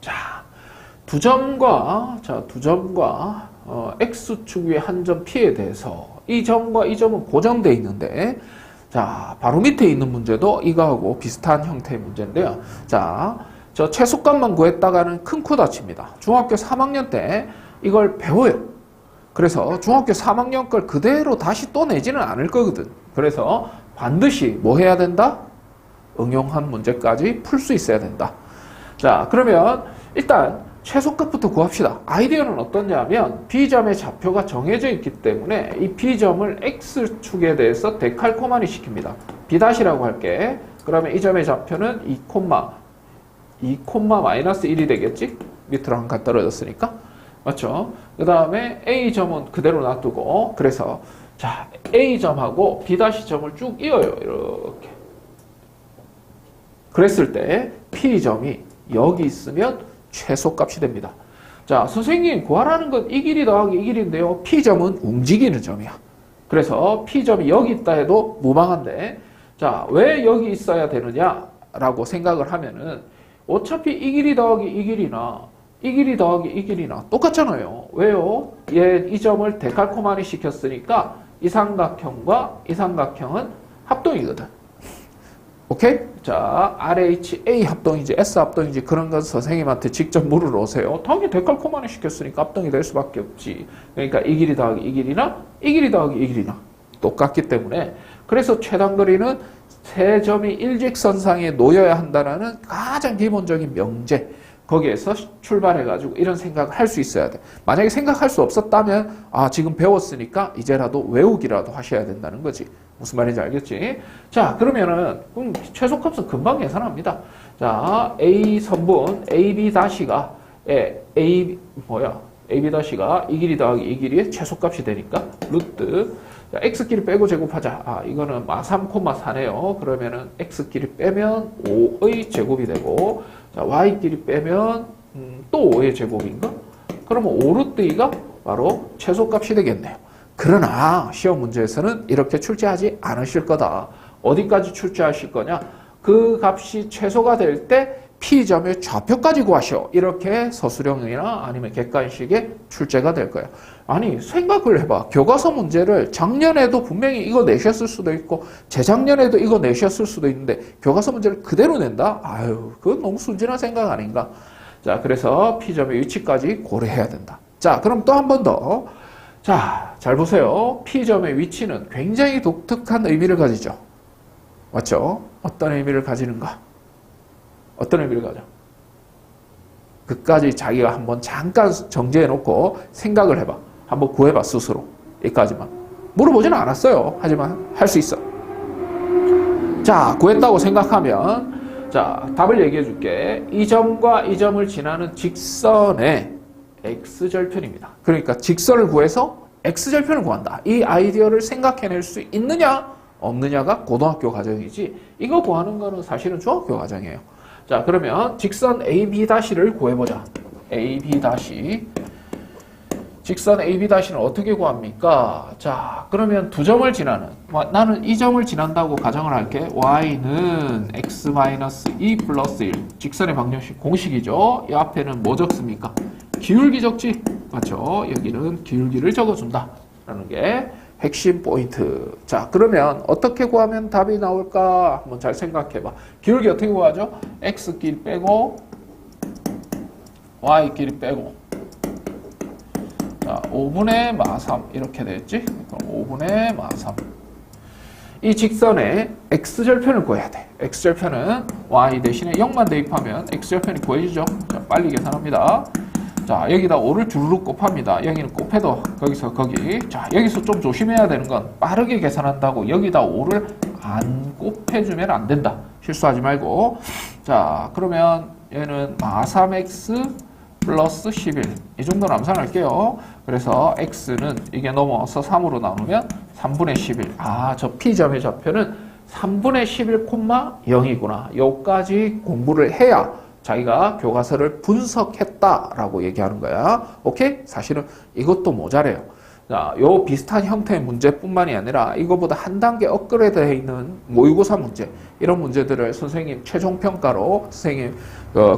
자, 두 점과 X축 위의 한 점 P에 대해서 이 점과 이 점은 고정되어 있는데, 자, 바로 밑에 있는 문제도 이거하고 비슷한 형태의 문제인데요. 자, 저 최소값만 구했다가는 큰 코 다칩니다. 중학교 3학년 때 이걸 배워요. 그래서 중학교 3학년 걸 그대로 다시 또 내지는 않을 거거든. 그래서 반드시 뭐 해야 된다? 응용한 문제까지 풀 수 있어야 된다. 자, 그러면 일단 최소값부터 구합시다. 아이디어는 어떠냐면 B점의 좌표가 정해져 있기 때문에 이 B점을 X축에 대해서 데칼코마니 시킵니다. B'라고 할게. 그러면 이 점의 좌표는 2, 마이너스 1이 되겠지? 밑으로 한 칸 떨어졌으니까. 맞죠? 그 다음에 A점은 그대로 놔두고, 그래서 자, A점하고 B'점을 쭉 이어요. 이렇게. 그랬을 때 P점이 여기 있으면 최소값이 됩니다. 자, 선생님 구하라는 건 이 길이 더하기 이 길인데요. P점은 움직이는 점이야. 그래서 P점이 여기 있다 해도 무방한데, 자, 왜 여기 있어야 되느냐라고 생각을 하면은 어차피 이 길이 더하기 이 길이나 이 길이 더하기 이 길이나 똑같잖아요. 왜요? 이 점을 데칼코마니 시켰으니까 이 삼각형과 이 삼각형은 합동이거든. 오케이? 자, RHA 합동인지 S 합동인지 그런 건 선생님한테 직접 물으러 오세요. 당연히 데칼코마니 시켰으니까 합동이 될 수밖에 없지. 그러니까 이 길이 더하기 이 길이나 이 길이 더하기 이 길이나 똑같기 때문에, 그래서 최단거리는 세 점이 일직선상에 놓여야 한다는 가장 기본적인 명제, 거기에서 출발해가지고 이런 생각을 할 수 있어야 돼. 만약에 생각할 수 없었다면 지금 배웠으니까 이제라도 외우기라도 하셔야 된다는 거지. 무슨 말인지 알겠지? 자, 그러면은 최소값은 금방 계산합니다. 자, A 선분 AB-가 AB-가 이 길이 더하기 이 길이의 최소값이 되니까 루트. 자, X끼리 빼고 제곱하자. 이거는 3,4네요. 그러면은 X끼리 빼면 5의 제곱이 되고, 자, Y끼리 빼면 또 5의 제곱인가? 그러면 5루트 2가 바로 최소값이 되겠네요. 그러나 시험 문제에서는 이렇게 출제하지 않으실 거다. 어디까지 출제하실 거냐? 그 값이 최소가 될 때 P점의 좌표까지 구하시오. 이렇게 서술형이나 아니면 객관식의 출제가 될 거예요. 아니, 생각을 해봐. 교과서 문제를 작년에도 분명히 이거 내셨을 수도 있고 재작년에도 이거 내셨을 수도 있는데 교과서 문제를 그대로 낸다? 아유, 그건 너무 순진한 생각 아닌가? 자, 그래서 P점의 위치까지 고려해야 된다. 자, 그럼 또 한 번 더. 자, 잘 보세요. P점의 위치는 굉장히 독특한 의미를 가지죠. 맞죠? 어떤 의미를 가지는가? 어떤 의미를 가져? 그까지 자기가 한번 잠깐 정제해놓고 생각을 해봐. 한번 구해봐, 스스로. 여기까지만. 물어보지는 않았어요. 하지만 할 수 있어. 자, 구했다고 생각하면, 자, 답을 얘기해 줄게. 이 점과 이 점을 지나는 직선의 X절편입니다. 그러니까 직선을 구해서 X절편을 구한다. 이 아이디어를 생각해낼 수 있느냐, 없느냐가 고등학교 과정이지, 이거 구하는 거는 사실은 중학교 과정이에요. 자, 그러면 직선 AB-를 구해보자. AB-. 직선 AB-는 어떻게 구합니까? 자, 그러면 두 점을 지나는, 나는 이 점을 지난다고 가정을 할게. Y는 X-2 플러스 1. 직선의 방정식 공식이죠. 이 앞에는 뭐 적습니까? 기울기 적지? 맞죠? 여기는 기울기를 적어준다. 라는 게 핵심 포인트. 자, 그러면 어떻게 구하면 답이 나올까? 한번 잘 생각해봐. 기울기 어떻게 구하죠? X끼리 빼고 Y끼리 빼고, 자, 5분의 마3 이렇게 됐지? 그럼 5분의 마3. 이 직선의 X절편을 구해야 돼. X절편은 Y 대신에 0만 대입하면 X절편이 구해지죠? 자, 빨리 계산합니다. 자, 여기다 5를 주르륵 곱합니다. 여기는 곱해도 거기서 거기. 자, 여기서 좀 조심해야 되는 건 빠르게 계산한다고 여기다 5를 안 곱해주면 안 된다. 실수하지 말고. 자, 그러면 얘는 마3x 플러스 11. 이 정도는 암산할게요. 그래서 x는 이게 넘어와서 3으로 나누면 3분의 11. 저 P점의 좌표는 3분의 11,0이구나. 여기까지 공부를 해야 자기가 교과서를 분석했다라고 얘기하는 거야. 오케이? 사실은 이것도 모자래요. 자, 요 비슷한 형태의 문제뿐만이 아니라 이거보다 한 단계 업그레이드되어 있는 모의고사 문제, 이런 문제들을 선생님 최종 평가로 선생님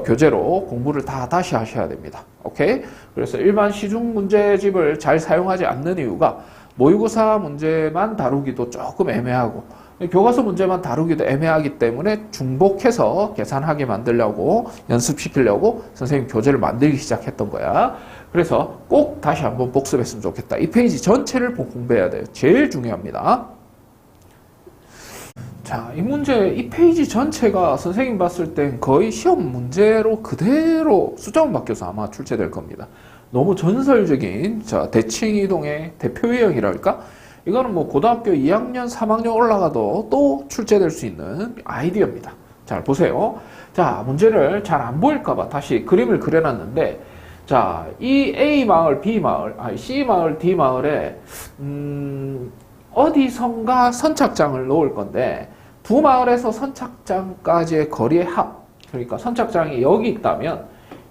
교재로 공부를 다시 하셔야 됩니다. 오케이? 그래서 일반 시중 문제집을 잘 사용하지 않는 이유가 모의고사 문제만 다루기도 조금 애매하고 교과서 문제만 다루기도 애매하기 때문에 중복해서 계산하게 만들려고 연습시키려고 선생님 교재를 만들기 시작했던 거야. 그래서 꼭 다시 한번 복습했으면 좋겠다. 이 페이지 전체를 공부해야 돼요. 제일 중요합니다. 자, 이 문제, 이 페이지 전체가 선생님 봤을 땐 거의 시험 문제로 그대로 숫자만 바뀌어서 아마 출제될 겁니다. 너무 전설적인, 자, 대칭이동의 대표 유형이랄까? 이거는 뭐 고등학교 2학년, 3학년 올라가도 또 출제될 수 있는 아이디어입니다. 잘 보세요. 자, 문제를 잘 안 보일까봐 다시 그림을 그려놨는데, 자, 이 A 마을, B 마을, C 마을, D 마을에 어디선가 선착장을 놓을 건데 두 마을에서 선착장까지의 거리의 합, 그러니까 선착장이 여기 있다면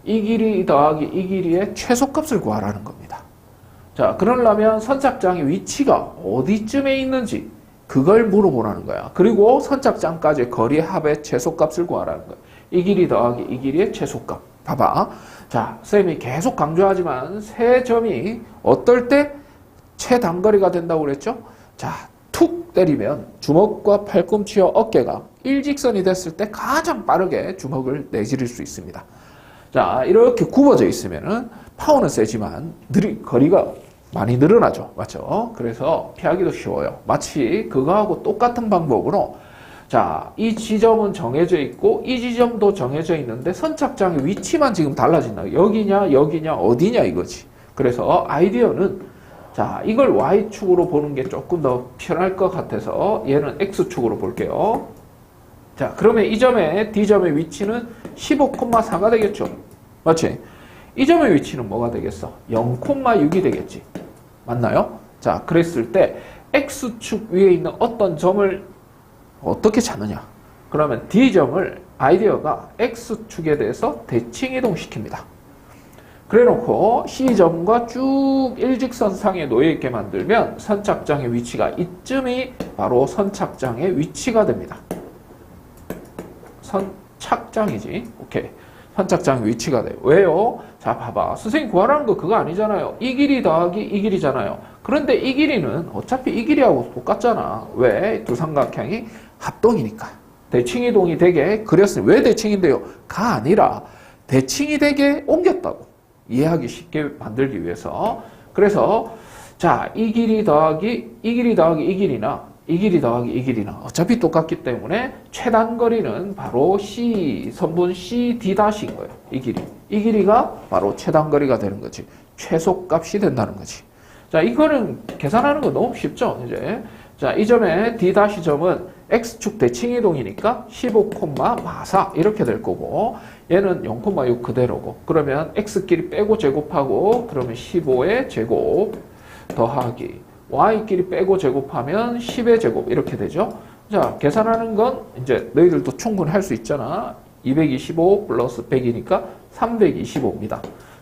이 길이 더하기 이 길이의 최소값을 구하라는 겁니다. 자, 그러려면 선착장의 위치가 어디쯤에 있는지 그걸 물어보라는 거야. 그리고 선착장까지의 거리의 합의 최소값을 구하라는 거야. 이 길이 더하기 이 길이의 최소값. 봐봐. 자, 쌤이 계속 강조하지만 세 점이 어떨 때 최단거리가 된다고 그랬죠? 자, 툭 때리면 주먹과 팔꿈치와 어깨가 일직선이 됐을 때 가장 빠르게 주먹을 내지를 수 있습니다. 자, 이렇게 굽어져 있으면은 파워는 세지만 거리가 많이 늘어나죠. 맞죠? 그래서 피하기도 쉬워요. 마치 그거하고 똑같은 방법으로 자, 이 지점은 정해져 있고 이 지점도 정해져 있는데 선착장의 위치만 지금 달라진다. 여기냐 여기냐 어디냐 이거지. 그래서 아이디어는 자, 이걸 Y축으로 보는 게 조금 더 편할 것 같아서 얘는 X축으로 볼게요. 자, 그러면 이 점의 D점의 위치는 15,4가 되겠죠. 맞지? 이 점의 위치는 뭐가 되겠어? 0,6이 되겠지. 맞나요? 자, 그랬을 때 X축 위에 있는 어떤 점을 어떻게 찾느냐? 그러면 D점을 아이디어가 X축에 대해서 대칭 이동시킵니다. 그래놓고 C점과 쭉 일직선상에 놓여있게 만들면 선착장의 위치가 이쯤이 바로 선착장의 위치가 됩니다. 선착장이지. 오케이. 선착장 위치가 돼요. 왜요? 자, 봐봐. 선생님 구하라는 거 그거 아니잖아요. 이 길이 더하기 이 길이잖아요. 그런데 이 길이는 어차피 이 길이하고 똑같잖아. 왜? 두 삼각형이 합동이니까. 대칭이동이 되게 그렸으니 왜 대칭인데요? 가 아니라 대칭이 되게 옮겼다고. 이해하기 쉽게 만들기 위해서. 그래서 자, 이 길이 더하기 이 길이 더하기 이 길이나 이 길이 더하기 이 길이나 어차피 똑같기 때문에 최단거리는 바로 선분 CD-인 거예요. 이 길이. 이 길이가 바로 최단거리가 되는 거지. 최소값이 된다는 거지. 자, 이거는 계산하는 거 너무 쉽죠, 이제. 자, 이 점의 D-점은 X축 대칭이동이니까 15,4 이렇게 될 거고 얘는 0,6 그대로고 그러면 X끼리 빼고 제곱하고 그러면 15의 제곱 더하기 Y끼리 빼고 제곱하면 10의 제곱 이렇게 되죠. 자, 계산하는 건 이제 너희들도 충분히 할 수 있잖아. 225 플러스 100이니까 325입니다.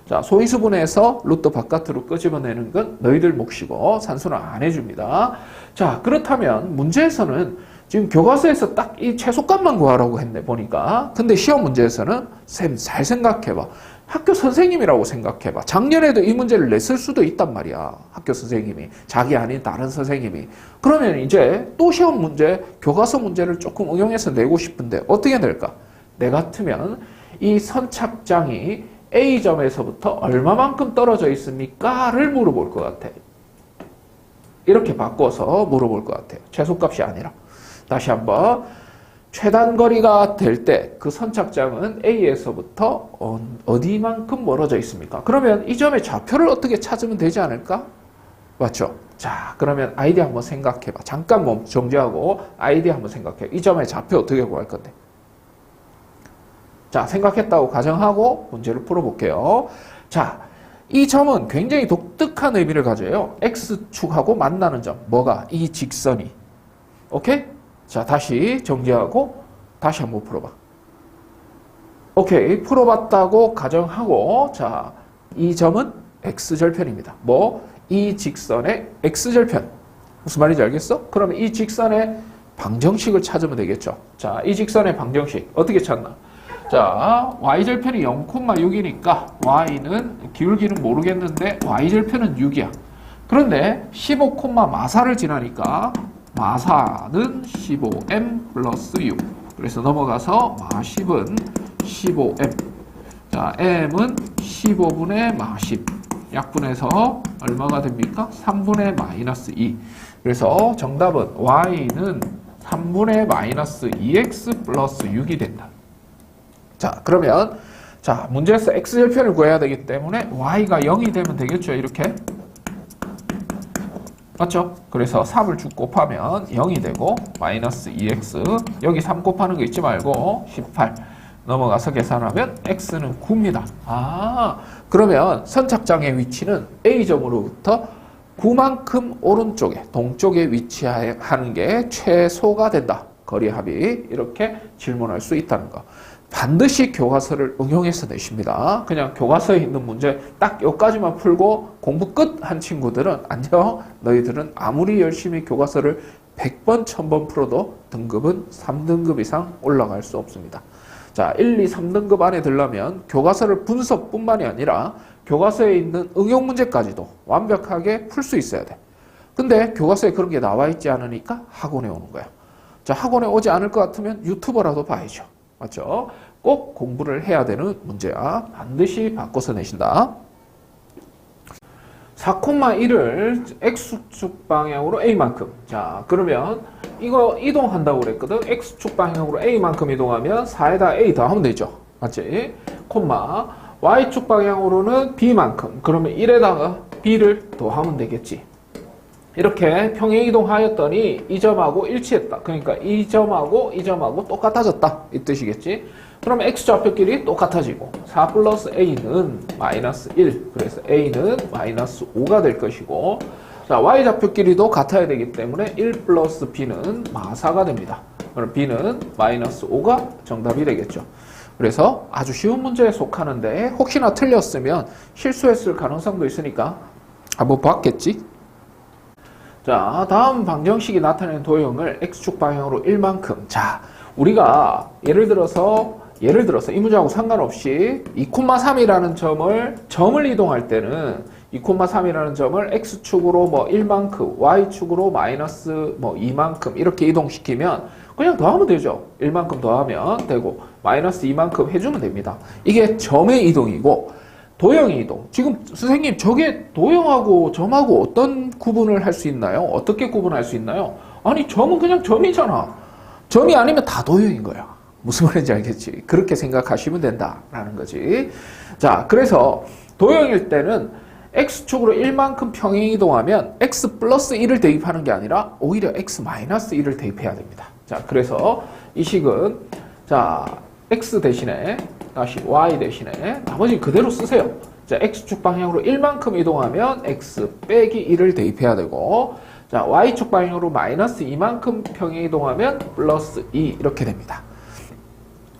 자, 소인수분해에서 루트 바깥으로 끄집어내는 건 너희들 몫이고 산수는 안 해줍니다. 자, 그렇다면 문제에서는 지금 교과서에서 딱 이 최소값만 구하라고 했네 보니까. 근데 시험 문제에서는 쌤 잘 생각해봐. 학교 선생님이라고 생각해봐. 작년에도 이 문제를 냈을 수도 있단 말이야. 학교 선생님이. 자기 아닌 다른 선생님이. 그러면 이제 또 시험 문제, 교과서 문제를 조금 응용해서 내고 싶은데 어떻게 낼까? 내 같으면 이 선착장이 A점에서부터 얼마만큼 떨어져 있습니까? 를 물어볼 것 같아. 이렇게 바꿔서 물어볼 것 같아요. 최소값이 아니라. 다시 한번. 최단거리가 될 때 그 선착장은 A에서부터 어디만큼 멀어져 있습니까? 그러면 이 점의 좌표를 어떻게 찾으면 되지 않을까? 맞죠? 자, 그러면 아이디 한번 생각해봐. 잠깐 멈 정지하고 아이디 한번 생각해. 이 점의 좌표 어떻게 구할 건데? 자, 생각했다고 가정하고 문제를 풀어볼게요. 자, 이 점은 굉장히 독특한 의미를 가져요. X축하고 만나는 점. 뭐가? 이 직선이. 오케이? 자, 다시 정리하고 다시 한번 풀어봐. 오케이, 풀어봤다고 가정하고 자, 이 점은 X절편입니다. 뭐? 이 직선의 x절편. 무슨 말인지 알겠어? 그러면 이 직선의 방정식을 찾으면 되겠죠. 자, 이 직선의 방정식 어떻게 찾나? 자, y절편이 0,6이니까 y는 기울기는 모르겠는데 y절편은 6이야. 그런데 15, 마사를 지나니까 마사는 15m 플러스 6. 그래서 넘어가서 마 10은 15m. 자, m은 15분의 마 10. 약분해서 얼마가 됩니까? 3분의 마이너스 2. 그래서 정답은 y는 3분의 마이너스 2x 플러스 6이 된다. 자, 그러면 자, 문제에서 x절편을 구해야 되기 때문에 y가 0이 되면 되겠죠. 이렇게. 맞죠? 그래서 3을 쭉 곱하면 0이 되고 마이너스 2x 여기 3 곱하는 거 잊지 말고 18 넘어가서 계산하면 x는 9입니다. 아, 그러면 선착장의 위치는 A점으로부터 9만큼 오른쪽에 동쪽에 위치하는 게 최소가 된다. 거리 합이 이렇게 질문할 수 있다는 거. 반드시 교과서를 응용해서 내십니다. 그냥 교과서에 있는 문제 딱 여기까지만 풀고 공부 끝 한 친구들은 안녕. 너희들은 아무리 열심히 교과서를 100번, 1000번 풀어도 등급은 3등급 이상 올라갈 수 없습니다. 자, 1, 2, 3등급 안에 들려면 교과서를 분석뿐만이 아니라 교과서에 있는 응용 문제까지도 완벽하게 풀 수 있어야 돼. 근데 교과서에 그런 게 나와 있지 않으니까 학원에 오는 거야. 자, 학원에 오지 않을 것 같으면 유튜버라도 봐야죠. 맞죠? 꼭 공부를 해야 되는 문제야. 반드시 바꿔서 내신다. 4,1을 X축 방향으로 A만큼. 자, 그러면 이거 이동한다고 그랬거든. X축 방향으로 A만큼 이동하면 4에다 A 더하면 되죠. 맞지? 콤마 Y축 방향으로는 B만큼. 그러면 1에다가 B를 더하면 되겠지. 이렇게 평행 이동하였더니 이 점하고 일치했다. 그러니까 이 점하고 이 점하고 똑같아졌다. 이 뜻이겠지. 그러면 X좌표끼리 똑같아지고 4 플러스 A는 마이너스 1. 그래서 A는 마이너스 5가 될 것이고 자, Y좌표끼리도 같아야 되기 때문에 1 플러스 B는 마사가 됩니다. 그럼 B는 마이너스 5가 정답이 되겠죠. 그래서 아주 쉬운 문제에 속하는데 혹시나 틀렸으면 실수했을 가능성도 있으니까 한번 봤겠지? 자, 다음 방정식이 나타내는 도형을 X축 방향으로 1만큼. 자, 우리가 예를 들어서 이 문제하고 상관없이 2,3이라는 점을 이동할 때는 2,3이라는 점을 X축으로 뭐 1만큼, Y축으로 마이너스 뭐 2만큼 이렇게 이동시키면 그냥 더하면 되죠. 1만큼 더하면 되고 마이너스 2만큼 해주면 됩니다. 이게 점의 이동이고 도형의 이동. 지금 선생님 저게 도형하고 점하고 어떤 구분을 할 수 있나요? 어떻게 구분할 수 있나요? 아니 점은 그냥 점이잖아. 점이 아니면 다 도형인 거야. 무슨 말인지 알겠지? 그렇게 생각하시면 된다라는 거지. 자, 그래서 도형일 때는 X축으로 1만큼 평행 이동하면 X 플러스 1을 대입하는 게 아니라 오히려 X 마이너스 1을 대입해야 됩니다. 자, 그래서 이 식은 자 X 대신에 다시 Y 대신에 나머지 그대로 쓰세요. 자, X축 방향으로 1만큼 이동하면 X 빼기 1을 대입해야 되고 자, Y축 방향으로 마이너스 2만큼 평행 이동하면 플러스 2 이렇게 됩니다.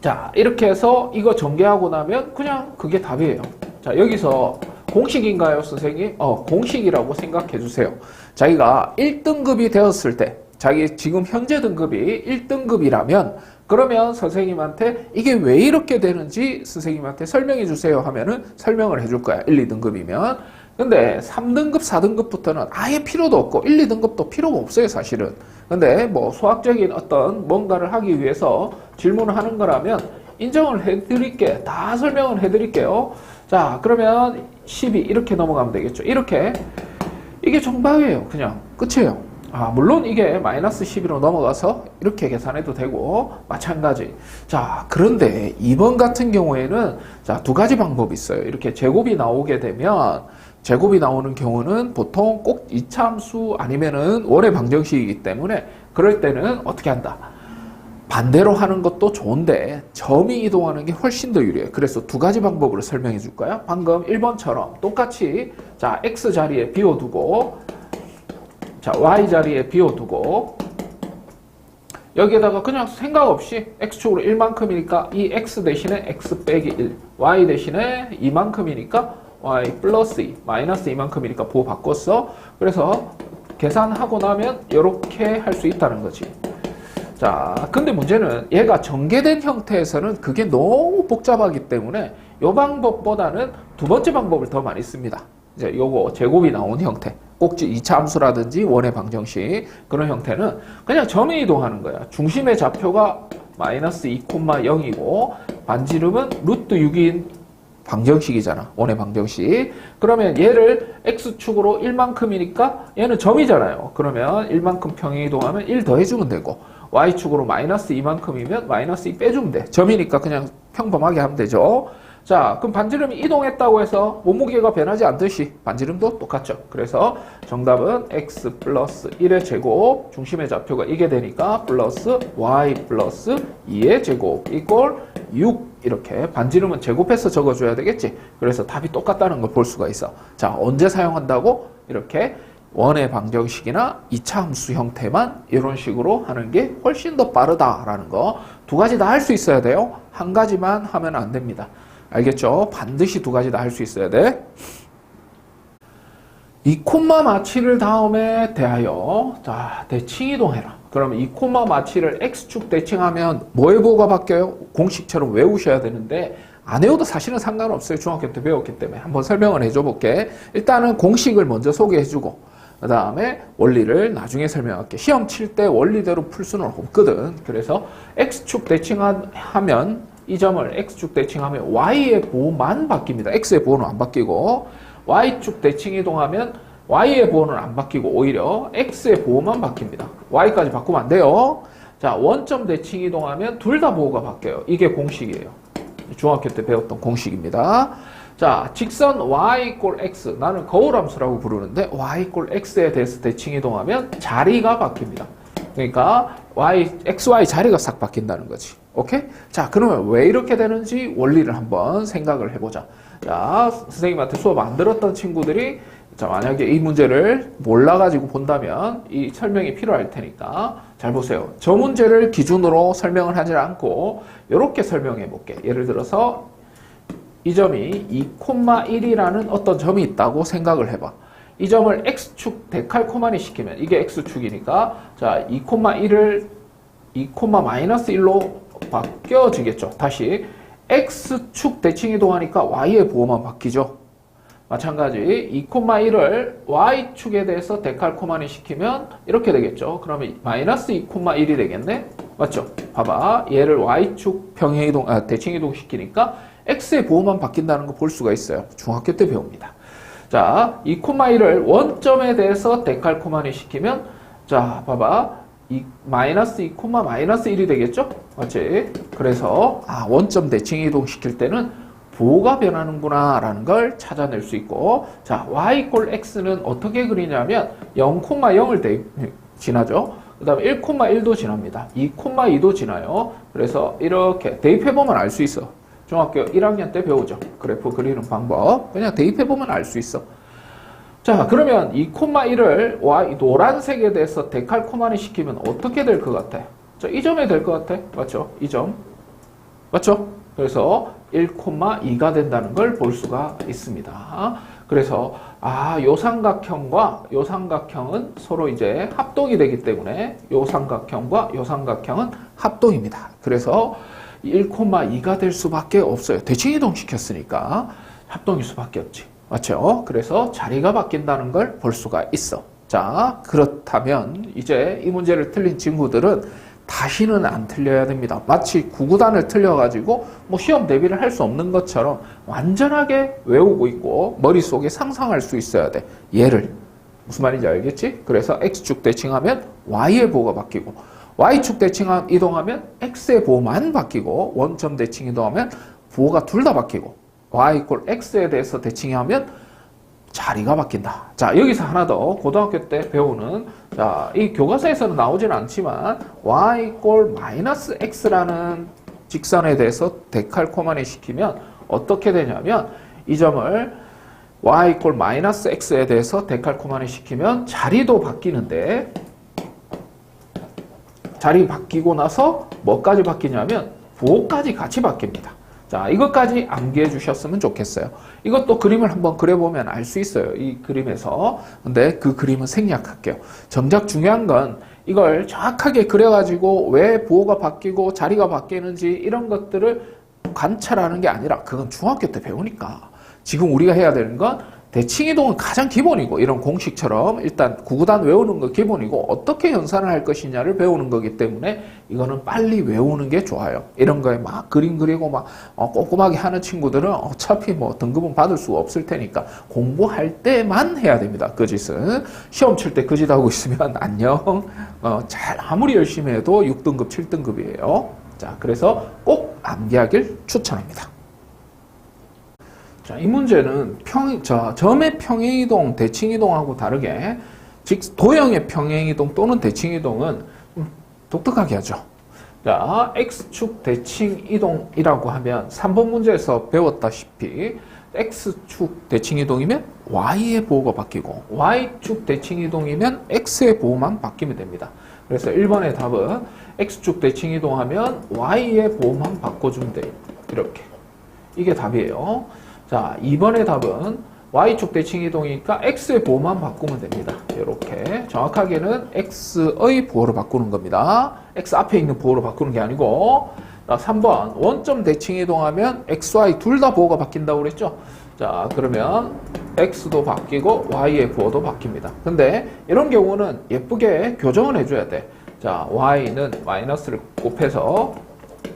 자, 이렇게 해서 이거 전개하고 나면 그냥 그게 답이에요. 자, 여기서 공식인가요, 선생님? 공식이라고 생각해 주세요. 자기가 1등급이 되었을 때 자기 지금 현재 등급이 1등급이라면 그러면 선생님한테 이게 왜 이렇게 되는지 선생님한테 설명해 주세요 하면은 설명을 해줄 거야. 1, 2등급이면. 근데 3등급, 4등급부터는 아예 필요도 없고 1, 2등급도 필요가 없어요, 사실은. 근데 뭐 수학적인 어떤 뭔가를 하기 위해서 질문을 하는 거라면 인정을 해드릴게. 다 설명을 해드릴게요. 자, 그러면 12 이렇게 넘어가면 되겠죠. 이렇게. 이게 정답이에요. 그냥 끝이에요. 물론 이게 마이너스 12로 넘어가서 이렇게 계산해도 되고 마찬가지. 자, 그런데 2번 같은 경우에는 자, 두 가지 방법이 있어요. 이렇게 제곱이 나오게 되면 제곱이 나오는 경우는 보통 꼭 이차함수 아니면은 원의 방정식이기 때문에 그럴 때는 어떻게 한다? 반대로 하는 것도 좋은데 점이 이동하는 게 훨씬 더 유리해. 그래서 두 가지 방법으로 설명해 줄까요? 방금 1번처럼 똑같이 자, X 자리에 비워두고 자, Y 자리에 비워두고 여기에다가 그냥 생각 없이 X축으로 1만큼이니까 이 X 대신에 X 빼기 1 Y 대신에 2만큼이니까 y 플러스 2, 마이너스 2만큼이니까 부호 바꿨어. 그래서 계산하고 나면 이렇게 할 수 있다는 거지. 자, 근데 문제는 얘가 전개된 형태에서는 그게 너무 복잡하기 때문에 이 방법보다는 두 번째 방법을 더 많이 씁니다. 이제 요거 제곱이 나온 형태, 꼭지 2차 함수라든지 원의 방정식 그런 형태는 그냥 점에 이동하는 거야. 중심의 좌표가 마이너스 2,0이고 반지름은 루트 6인 방정식이잖아. 원의 방정식. 그러면 얘를 x축으로 1만큼이니까 얘는 점이잖아요. 그러면 1만큼 평행 이동하면 1 더해주면 되고 y축으로 마이너스 2만큼이면 마이너스 2 빼주면 돼. 점이니까 그냥 평범하게 하면 되죠. 자, 그럼 반지름이 이동했다고 해서 몸무게가 변하지 않듯이 반지름도 똑같죠. 그래서 정답은 x 플러스 1의 제곱, 중심의 좌표가 이게 되니까 플러스 y 플러스 2의 제곱 이꼴 6 이렇게 반지름은 제곱해서 적어줘야 되겠지. 그래서 답이 똑같다는 걸 볼 수가 있어. 자, 언제 사용한다고? 이렇게 원의 방정식이나 2차 함수 형태만 이런 식으로 하는 게 훨씬 더 빠르다라는 거. 두 가지 다 할 수 있어야 돼요. 한 가지만 하면 안 됩니다. 알겠죠? 반드시 두 가지 다 할 수 있어야 돼. 이 콤마 마취를 다음에 대하여 자 대칭 이동해라. 그러면 이 콤마 마취를 x축 대칭하면 뭐의 부호가 바뀌어요? 공식처럼 외우셔야 되는데 안 외워도 사실은 상관없어요. 중학교 때 배웠기 때문에 한번 설명을 해줘 볼게. 일단은 공식을 먼저 소개해주고 그 다음에 원리를 나중에 설명할게. 시험 칠 때 원리대로 풀 수는 없거든. 그래서 x축 대칭하면 이 점을 x축 대칭하면 y의 부호만 바뀝니다. x의 부호는 안 바뀌고 y축 대칭 이동하면 y의 부호는 안 바뀌고 오히려 x의 부호만 바뀝니다. y까지 바꾸면 안 돼요. 자, 원점 대칭 이동하면 둘 다 부호가 바뀌어요. 이게 공식이에요. 중학교 때 배웠던 공식입니다. 자, 직선 y 이꼴 x 나는 거울함수라고 부르는데 y 이꼴 x에 대해서 대칭 이동하면 자리가 바뀝니다. 그러니까 xy 자리가 싹 바뀐다는 거지. 오케이? 자, 그러면 왜 이렇게 되는지 원리를 한번 생각을 해보자. 자, 선생님한테 수업 안 들었던 친구들이 자, 만약에 이 문제를 몰라가지고 본다면 이 설명이 필요할 테니까 잘 보세요. 저 문제를 기준으로 설명을 하지 않고 이렇게 설명해 볼게. 예를 들어서 이 점이 2,1이라는 어떤 점이 있다고 생각을 해봐. 이 점을 x축 데칼코마니 시키면 이게 x축이니까 자 2,1을 2,-1로 바뀌어지겠죠. 다시 x축 대칭 이동하니까 y의 부호만 바뀌죠. 마찬가지 2,1을 y축에 대해서 데칼코마니 시키면 이렇게 되겠죠. 그러면 마이너스 2,1이 되겠네. 맞죠? 봐봐. 얘를 y축 평행 이동, 대칭 이동 시키니까 x의 부호만 바뀐다는 거 볼 수가 있어요. 중학교 때 배웁니다. 자, 2,1을 원점에 대해서 데칼코마니 시키면 자, 봐봐. 마이너스 2,-1이 되겠죠? 맞지? 그래서 원점 대칭 이동 시킬 때는 부호가 변하는구나 라는 걸 찾아낼 수 있고 자, y 이꼴 x는 어떻게 그리냐면 0,0을 지나죠? 그 다음에 1,1도 지납니다. 2,2도 지나요. 그래서 이렇게 대입해보면 알 수 있어. 중학교 1학년 때 배우죠. 그래프 그리는 방법. 그냥 대입해보면 알 수 있어. 자, 그러면 2,1을 노란색에 대해서 데칼코마니 시키면 어떻게 될 것 같아? 자, 이 점에 될 것 같아. 맞죠? 이 점. 맞죠? 그래서 1,2가 된다는 걸 볼 수가 있습니다. 그래서 요 삼각형과 요 삼각형은 서로 이제 합동이 되기 때문에 요 삼각형과 요 삼각형은 합동입니다. 그래서 1,2가 될 수밖에 없어요. 대칭 이동 시켰으니까 합동일 수밖에 없지. 맞죠? 그래서 자리가 바뀐다는 걸 볼 수가 있어. 자, 그렇다면 이제 이 문제를 틀린 친구들은 다시는 안 틀려야 됩니다. 마치 구구단을 틀려가지고 뭐 시험 대비를 할 수 없는 것처럼 완전하게 외우고 있고 머릿속에 상상할 수 있어야 돼. 얘를. 무슨 말인지 알겠지? 그래서 x축 대칭하면 y의 부호가 바뀌고 y축 대칭 이동하면 x의 부호만 바뀌고 원점 대칭 이동하면 부호가 둘 다 바뀌고 y 이꼴 x에 대해서 대칭하면 자리가 바뀐다. 자, 여기서 하나 더 고등학교 때 배우는 자, 이 교과서에서는 나오진 않지만 y 이꼴 마이너스 x라는 직선에 대해서 데칼코마니 시키면 어떻게 되냐면 이 점을 y 이꼴 마이너스 x에 대해서 데칼코마니 시키면 자리도 바뀌는데 자리 바뀌고 나서 뭐까지 바뀌냐면 부호까지 같이 바뀝니다. 자, 이것까지 암기해 주셨으면 좋겠어요. 이것도 그림을 한번 그려보면 알 수 있어요. 이 그림에서. 근데 그 그림은 생략할게요. 정작 중요한 건 이걸 정확하게 그려가지고 왜 부호가 바뀌고 자리가 바뀌는지 이런 것들을 관찰하는 게 아니라 그건 중학교 때 배우니까. 지금 우리가 해야 되는 건 대칭이동은 가장 기본이고 이런 공식처럼 일단 구구단 외우는 거 기본이고 어떻게 연산을 할 것이냐를 배우는 거기 때문에 이거는 빨리 외우는 게 좋아요. 이런 거에 막 그림 그리고 막 꼼꼼하게 하는 친구들은 어차피 뭐 등급은 받을 수가 없을 테니까 공부할 때만 해야 됩니다. 그 짓은. 시험 칠 때 그 짓 하고 있으면 안녕. 잘 아무리 열심히 해도 6등급 7등급이에요. 자, 그래서 꼭 암기하길 추천합니다. 자, 이 문제는 점의 평행이동, 대칭이동하고 다르게 도형의 평행이동 또는 대칭이동은 좀 독특하게 하죠. 자, X축 대칭이동이라고 하면 3번 문제에서 배웠다시피 X축 대칭이동이면 Y의 보호가 바뀌고 Y축 대칭이동이면 X의 보호만 바뀌면 됩니다. 그래서 1번의 답은 X축 대칭이동하면 Y의 보호만 바꿔주면 돼요. 이렇게. 이게 답이에요. 자, 2번의 답은 Y축 대칭이동이니까 X의 보호만 바꾸면 됩니다. 이렇게 정확하게는 X의 보호를 바꾸는 겁니다. X 앞에 있는 보호를 바꾸는 게 아니고. 자, 3번 원점 대칭이동하면 X, Y 둘 다 보호가 바뀐다고 그랬죠. 자, 그러면 X도 바뀌고 Y의 보호도 바뀝니다. 근데 이런 경우는 예쁘게 교정을 해줘야 돼. 자, Y는 마이너스를 곱해서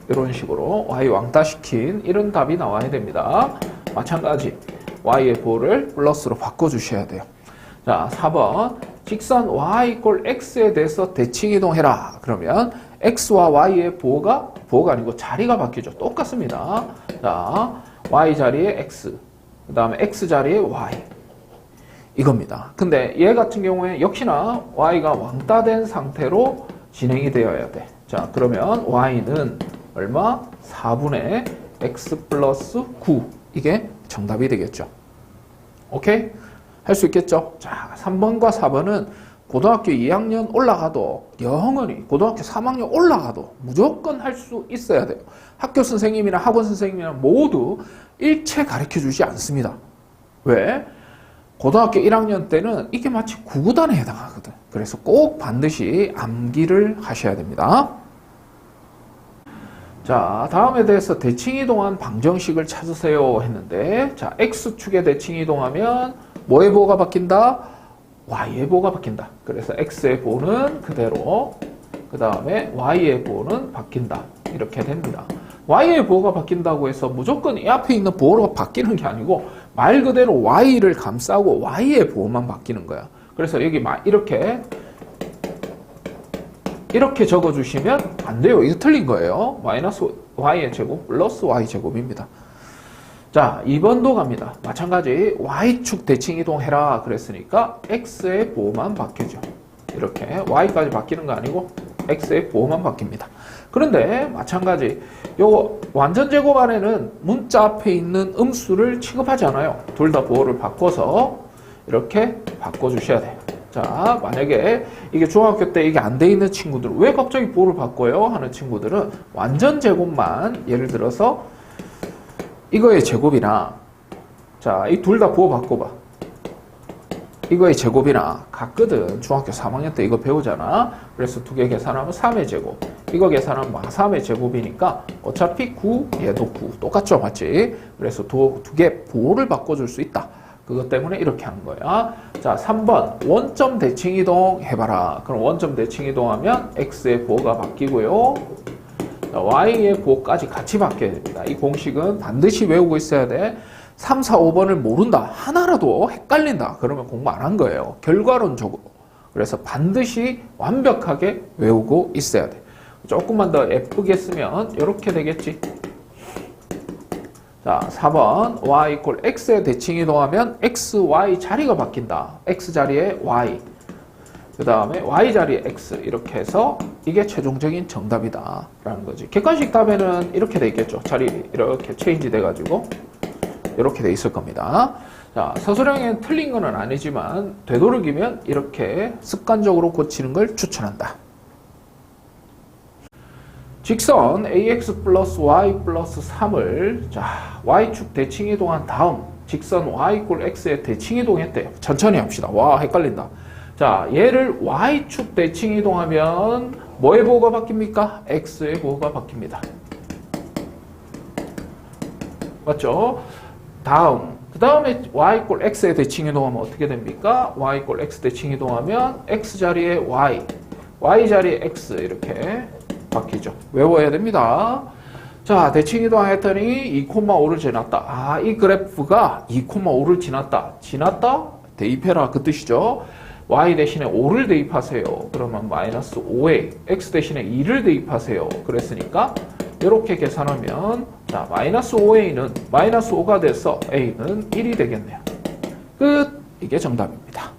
이런 식으로 Y 왕따 시킨 이런 답이 나와야 됩니다. 마찬가지 Y의 보호를 플러스로 바꿔주셔야 돼요. 자, 4번 직선 Y = X에 대해서 대칭이동해라. 그러면 X와 Y의 보호가 아니고 자리가 바뀌죠. 똑같습니다. 자, Y 자리에 X, 그 다음에 X 자리에 Y 이겁니다. 근데 얘 같은 경우에 역시나 Y가 왕따된 상태로 진행이 되어야 돼. 자, 그러면 Y는 얼마? 4분의 X 플러스 9 이게 정답이 되겠죠. 오케이? 할 수 있겠죠? 자, 3번과 4번은 고등학교 2학년 올라가도 영원히 고등학교 3학년 올라가도 무조건 할 수 있어야 돼요. 학교 선생님이나 학원 선생님이나 모두 일체 가르쳐주지 않습니다. 왜? 고등학교 1학년 때는 이게 마치 구구단에 해당하거든. 그래서 꼭 반드시 암기를 하셔야 됩니다. 자, 다음에 대해서 대칭이동한 방정식을 찾으세요 했는데, 자, X축의 대칭이동하면 뭐의 보호가 바뀐다? Y의 보호가 바뀐다. 그래서 X의 보호는 그대로, 그 다음에 Y의 보호는 바뀐다. 이렇게 됩니다. Y의 보호가 바뀐다고 해서 무조건 이 앞에 있는 보호가 바뀌는 게 아니고 말 그대로 Y를 감싸고 Y의 보호만 바뀌는 거야. 그래서 여기 이렇게 적어주시면 안 돼요. 이거 틀린 거예요. 마이너스 Y의 제곱 플러스 Y 제곱입니다. 자, 2번도 갑니다. 마찬가지 Y축 대칭이동해라 그랬으니까 X의 보호만 바뀌죠. 이렇게 Y까지 바뀌는 거 아니고 X의 보호만 바뀝니다. 그런데 마찬가지 요 완전 제곱 안에는 문자 앞에 있는 음수를 취급하지 않아요. 둘 다 보호를 바꿔서 이렇게 바꿔주셔야 돼요. 자, 만약에 이게 중학교 때 이게 안 돼 있는 친구들 왜 갑자기 보호를 바꿔요? 하는 친구들은 완전 제곱만 예를 들어서 이거의 제곱이나 자, 이 둘 다 보호 바꿔봐. 이거의 제곱이나 같거든. 중학교 3학년 때 이거 배우잖아. 그래서 두 개 계산하면 3의 제곱. 이거 계산하면 3의 제곱이니까 어차피 9, 얘도 9. 똑같죠? 맞지? 그래서 두 개 보호를 바꿔줄 수 있다. 그것 때문에 이렇게 하는 거야. 자, 3번 원점 대칭이동 해봐라. 그럼 원점 대칭이동하면 X의 보호가 바뀌고요. 자, Y의 보호까지 같이 바뀌어야 됩니다. 이 공식은 반드시 외우고 있어야 돼. 3, 4, 5번을 모른다. 하나라도 헷갈린다. 그러면 공부 안 한 거예요. 결과론적으로. 그래서 반드시 완벽하게 외우고 있어야 돼. 조금만 더 예쁘게 쓰면 이렇게 되겠지. 자, 4번 Y = X의 대칭이동하면 X, Y 자리가 바뀐다. X 자리에 Y, 그 다음에 Y 자리에 X 이렇게 해서 이게 최종적인 정답이다 라는 거지. 객관식 답에는 이렇게 돼 있겠죠. 자리 이렇게 체인지 돼가지고 이렇게 돼 있을 겁니다. 자, 서술형엔 틀린 건 아니지만 되도록이면 이렇게 습관적으로 고치는 걸 추천한다. 직선 ax 플러스 y 플러스 3을 자 y축 대칭 이동한 다음 직선 y 이꼴 x에 대칭 이동했대요. 천천히 합시다. 와 헷갈린다. 자 얘를 y축 대칭 이동하면 뭐의 보호가 바뀝니까? x의 보호가 바뀝니다. 맞죠? 그 다음에 y 이꼴 x에 대칭 이동하면 어떻게 됩니까? y 이꼴 x 대칭 이동하면 x 자리에 y 자리에 x 이렇게 바뀌죠. 외워야 됩니다. 자, 대칭 이동했더니 2,5를 지났다. 아, 이 그래프가 2,5를 지났다? 대입해라. 그 뜻이죠. y 대신에 5를 대입하세요. 그러면 마이너스 5a, x 대신에 2를 대입하세요. 그랬으니까 이렇게 계산하면 자, 마이너스 5a는 마이너스 5가 돼서 a는 1이 되겠네요. 끝. 이게 정답입니다.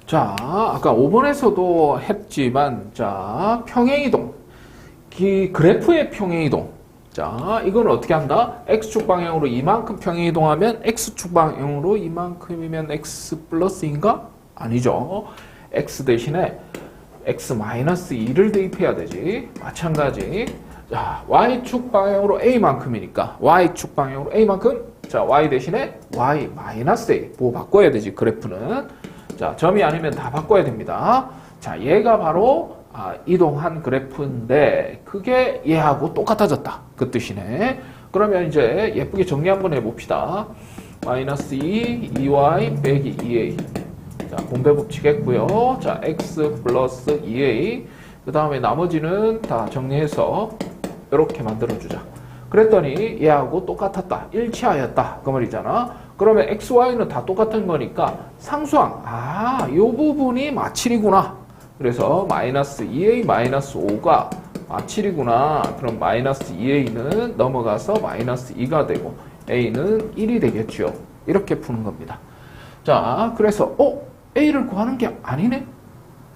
자, 아까 5번에서도 했지만 자, 평행이동. 이 그래프의 평행이동. 자, 이건 어떻게 한다? x축 방향으로 이만큼 평행이동하면 x축 방향으로 이만큼이면 x 플러스인가? 아니죠. x 대신에 x 마이너스 2를 대입해야 되지. 마찬가지. 자, y축 방향으로 a만큼이니까 y축 방향으로 a만큼 자, y 대신에 y 마이너스 a 뭐 바꿔야 되지 그래프는. 자, 점이 아니면 다 바꿔야 됩니다. 자, 얘가 바로 이동한 그래프인데 그게 얘하고 똑같아졌다. 그 뜻이네. 그러면 이제 예쁘게 정리 한번 해봅시다. 마이너스 2y 빼기 2a. 자, 분배 법칙 했고요. 자, x 플러스 2a. 그 다음에 나머지는 다 정리해서 이렇게 만들어주자. 그랬더니 얘하고 똑같았다. 일치하였다. 그 말이잖아. 그러면 x, y는 다 똑같은 거니까 상수항. 아, 요 부분이 마칠이구나. 그래서 마이너스 2a 마이너스 5가 마칠이구나. 그럼 마이너스 2a는 넘어가서 마이너스 2가 되고 a는 1이 되겠죠. 이렇게 푸는 겁니다. 자, 그래서 a를 구하는 게 아니네?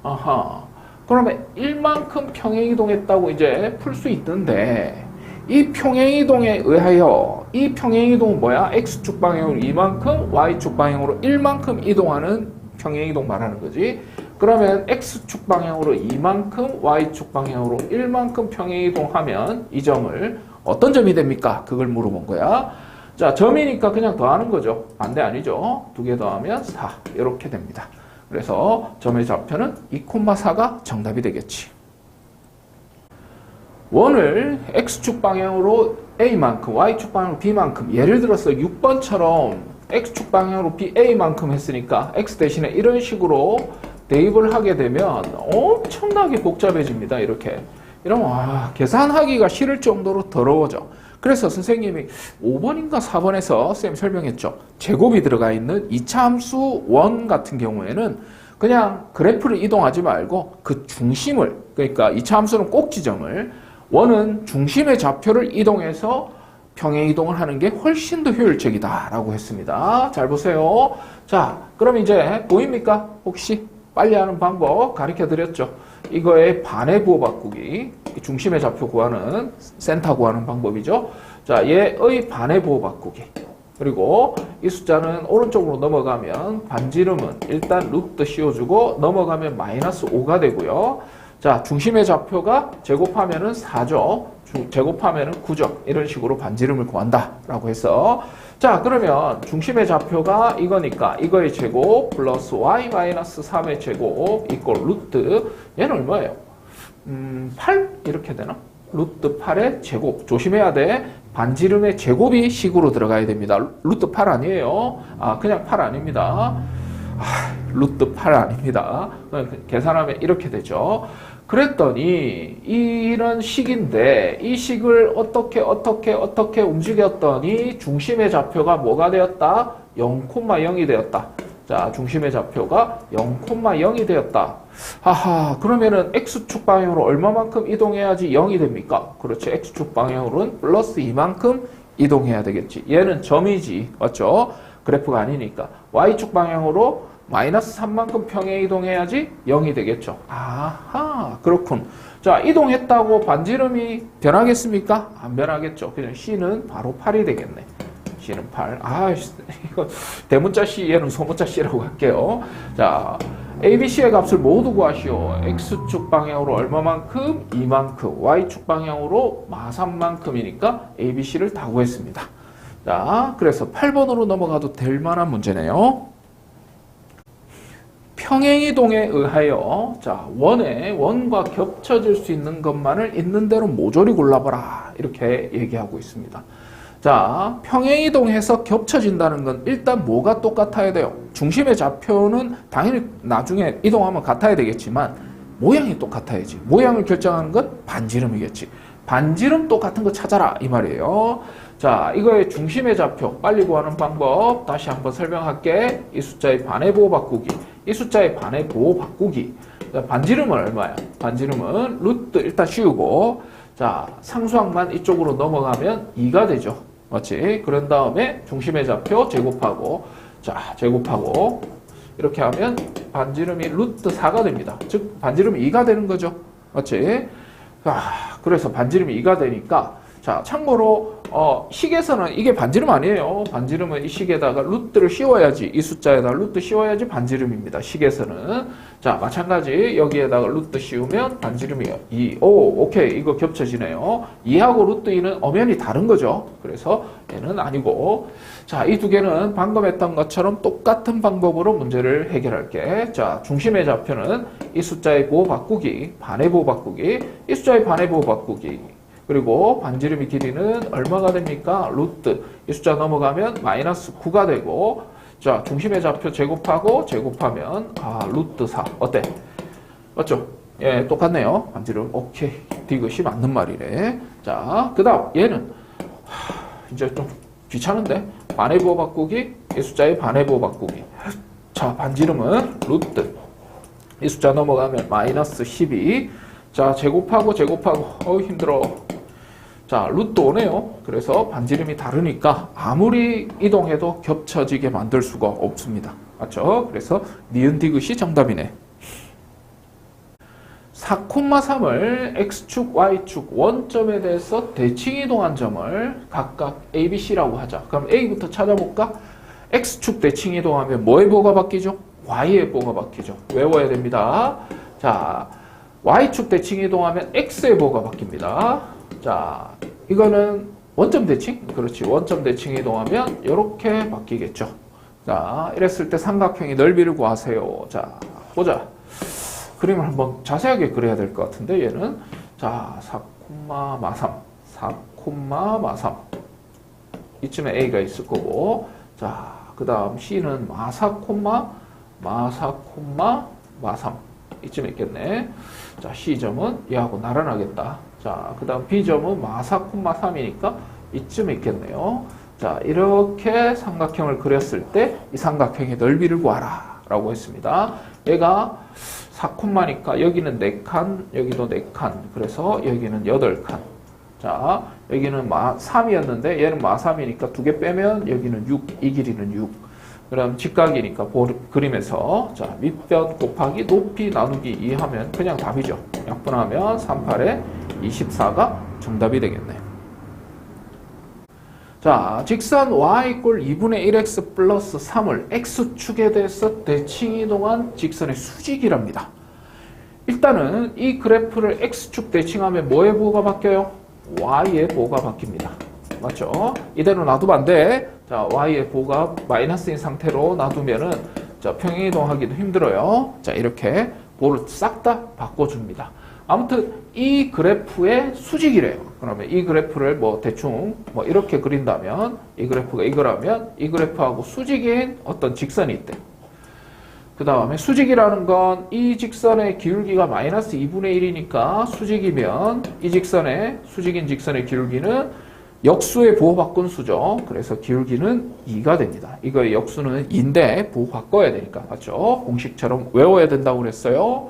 아하. 그러면 1만큼 평행이동했다고 이제 풀 수 있던데 이 평행이동에 의하여 이 평행이동은 뭐야? x축 방향으로 이만큼 y축 방향으로 1만큼 이동하는 평행이동 말하는 거지. 그러면 x축 방향으로 이만큼 y축 방향으로 1만큼 평행이동하면 이 점을 어떤 점이 됩니까? 그걸 물어본 거야. 자, 점이니까 그냥 더하는 거죠. 반대 아니죠. 2개 더하면 4 이렇게 됩니다. 그래서 점의 좌표는 2,4가 정답이 되겠지. 원을 x축 방향으로 a만큼 y축 방향으로 b만큼 예를 들어서 6번처럼 x축 방향으로 a만큼 했으니까 x 대신에 이런 식으로 대입을 하게 되면 엄청나게 복잡해집니다. 이렇게. 이러면 계산하기가 싫을 정도로 더러워져. 그래서 선생님이 5번인가 4번에서 선생님 설명했죠. 제곱이 들어가 있는 2차 함수 원 같은 경우에는 그냥 그래프를 이동하지 말고 그 중심을, 그러니까 2차 함수는 꼭 지점을, 원은 중심의 좌표를 이동해서 평행 이동을 하는 게 훨씬 더 효율적이다라고 했습니다. 잘 보세요. 자, 그럼 이제 보입니까? 혹시 빨리 하는 방법 가르쳐 드렸죠. 이거의 반의 부호 바꾸기, 중심의 좌표 구하는, 센터 구하는 방법이죠. 자, 얘의 반의 부호 바꾸기. 그리고 이 숫자는 오른쪽으로 넘어가면 반지름은 일단 루트 씌워주고 넘어가면 마이너스 5가 되고요. 자, 중심의 좌표가 제곱하면은 4죠. 제곱하면은 9죠. 이런 식으로 반지름을 구한다라고 해서 자, 그러면 중심의 좌표가 이거니까 이거의 제곱 플러스 y 마이너스 3의 제곱 이꼴 루트 얘는 얼마예요? 8 이렇게 되나? 루트 8의 제곱. 조심해야 돼. 반지름의 제곱이 식으로 들어가야 됩니다. 루트 8 아니에요. 그냥 8 아닙니다. 루트 8 아닙니다. 계산하면 이렇게 되죠. 그랬더니 이런 식인데 이 식을 어떻게 움직였더니 중심의 좌표가 뭐가 되었다? 0,0이 되었다. 자, 중심의 좌표가 0,0이 되었다. 하하, 그러면은 x축 방향으로 얼마만큼 이동해야지 0이 됩니까? 그렇지, x축 방향으로는 플러스 2만큼 이동해야 되겠지. 얘는 점이지, 맞죠? 그래프가 아니니까. y축 방향으로 마이너스 3만큼 평행 이동해야지 0이 되겠죠. 아하, 그렇군. 자, 이동했다고 반지름이 변하겠습니까? 안 변하겠죠. 그냥 C는 바로 8이 되겠네. C는 8. 이거 대문자 C, 얘는 소문자 C라고 할게요. 자, A, B, C의 값을 모두 구하시오. X축 방향으로 얼마만큼? 이만큼. Y축 방향으로 마삼만큼이니까 A, B, C를 다 구했습니다. 자, 그래서 8번으로 넘어가도 될 만한 문제네요. 평행이동에 의하여 자, 원과 겹쳐질 수 있는 것만을 있는 대로 모조리 골라봐라. 이렇게 얘기하고 있습니다. 자, 평행이동해서 겹쳐진다는 건 일단 뭐가 똑같아야 돼요? 중심의 좌표는 당연히 나중에 이동하면 같아야 되겠지만 모양이 똑같아야지. 모양을 결정하는 건 반지름이겠지. 반지름 똑같은 거 찾아라 이 말이에요. 자, 이거의 중심의 좌표 빨리 구하는 방법 다시 한번 설명할게. 이 숫자의 반의 보호 바꾸기, 이 숫자의 반의 보호 바꾸기. 자, 반지름은 얼마야? 반지름은 루트 일단 씌우고, 자, 상수항만 이쪽으로 넘어가면 2가 되죠. 맞지? 그런 다음에 중심의 좌표 제곱하고, 자, 제곱하고 이렇게 하면 반지름이 루트 4가 됩니다. 즉 반지름이 2가 되는 거죠. 맞지? 그래서 반지름이 2가 되니까, 자, 참고로 식에서는 이게 반지름 아니에요. 반지름은 이 식에다가 루트를 씌워야지, 이 숫자에다가 루트 씌워야지 반지름입니다. 식에서는. 자, 마찬가지 여기에다가 루트 씌우면 반지름이 2. 오케이. 이거 겹쳐지네요. 2하고 루트 2는 엄연히 다른 거죠. 그래서 얘는 아니고. 자, 이 두 개는 방금 했던 것처럼 똑같은 방법으로 문제를 해결할게. 자, 중심의 좌표는 이 숫자의 보호 바꾸기, 반의 보호 바꾸기, 이 숫자의 반의 보호 바꾸기. 그리고 반지름의 길이는 얼마가 됩니까? 루트. 이 숫자 넘어가면 마이너스 9가 되고, 자, 중심의 좌표 제곱하고 제곱하면, 루트 4. 어때? 맞죠? 예, 똑같네요. 반지름. 오케이. 디귿이 맞는 말이래. 자, 그 다음, 얘는, 이제 좀 귀찮은데? 반의 부호 바꾸기, 이 숫자의 반의 부호 바꾸기. 자, 반지름은 루트. 이 숫자 넘어가면 마이너스 12. 자, 제곱하고 힘들어. 자, 루트 5네요. 그래서 반지름이 다르니까 아무리 이동해도 겹쳐지게 만들 수가 없습니다. 맞죠? 그래서 니은 디귿이 정답이네. 4,3을 X축, Y축 원점에 대해서 대칭 이동한 점을 각각 A, B, C라고 하자. 그럼 A부터 찾아볼까? X축 대칭 이동하면 뭐의 보호가 바뀌죠? Y의 보호가 바뀌죠. 외워야 됩니다. 자, Y축 대칭 이동하면 X의 보호가 바뀝니다. 자, 이거는 원점 대칭? 그렇지. 원점 대칭 이동하면 이렇게 바뀌겠죠. 자, 이랬을 때 삼각형의 넓이를 구하세요. 자, 보자. 그림을 한번 자세하게 그려야 될 것 같은데, 얘는. 자, 4,3. 이쯤에 A가 있을 거고. 자, 그 다음 C는 마사, 이쯤에 있겠네. 자, C점은 얘하고 나란하겠다. 자, 그 다음 B점은 마사, 3이니까 이쯤에 있겠네요. 자, 이렇게 삼각형을 그렸을 때 이 삼각형의 넓이를 구하라 라고 했습니다. 얘가 4콤마니까 여기는 4칸, 여기도 4칸. 그래서 여기는 8칸. 자, 여기는 3이었는데 얘는 마3이니까 2개 빼면 여기는 6, 이 길이는 6. 그럼 직각이니까 그림에서 자, 밑변 곱하기 높이 나누기 2 하면 그냥 답이죠. 약분하면 38에 24가 정답이 되겠네. 자, 직선 y = 2분의 1x 플러스 3을 x축에 대해서 대칭 이동한 직선의 수직이랍니다. 일단은 이 그래프를 x축 대칭하면 뭐의 보호가 바뀌어요? y의 보호가 바뀝니다. 맞죠? 이대로 놔두면 안 돼. 자, y의 보호가 마이너스인 상태로 놔두면은 자, 평행 이동하기도 힘들어요. 자, 이렇게 보호를 싹 다 바꿔줍니다. 아무튼 이 그래프의 수직이래요. 그러면 이 그래프를 뭐 대충 뭐 이렇게 그린다면 이 그래프가 이거라면 이 그래프하고 수직인 어떤 직선이 있대. 그 다음에 수직이라는 건 이 직선의 기울기가 마이너스 2분의 1이니까 수직이면 이 직선의 수직인 직선의 기울기는 역수의 보호바꾼 수죠. 그래서 기울기는 2가 됩니다. 이거의 역수는 2인데 보호바꿔야 되니까. 맞죠? 공식처럼 외워야 된다고 그랬어요.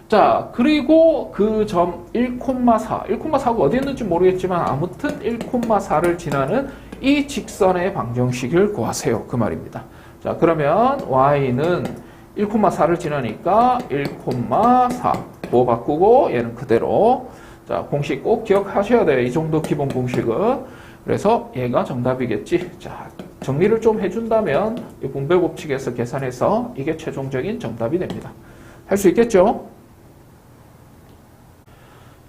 자, 그리고 그 점 1,4. 1,4가 어디 있는지 모르겠지만 아무튼 1,4를 지나는 이 직선의 방정식을 구하세요. 그 말입니다. 자, 그러면 y는 1,4를 지나니까 1,4 뭐 바꾸고 얘는 그대로. 자, 공식 꼭 기억하셔야 돼요. 이 정도 기본 공식은. 그래서 얘가 정답이겠지. 자, 정리를 좀 해준다면 이 분배 법칙에서 계산해서 이게 최종적인 정답이 됩니다. 할 수 있겠죠?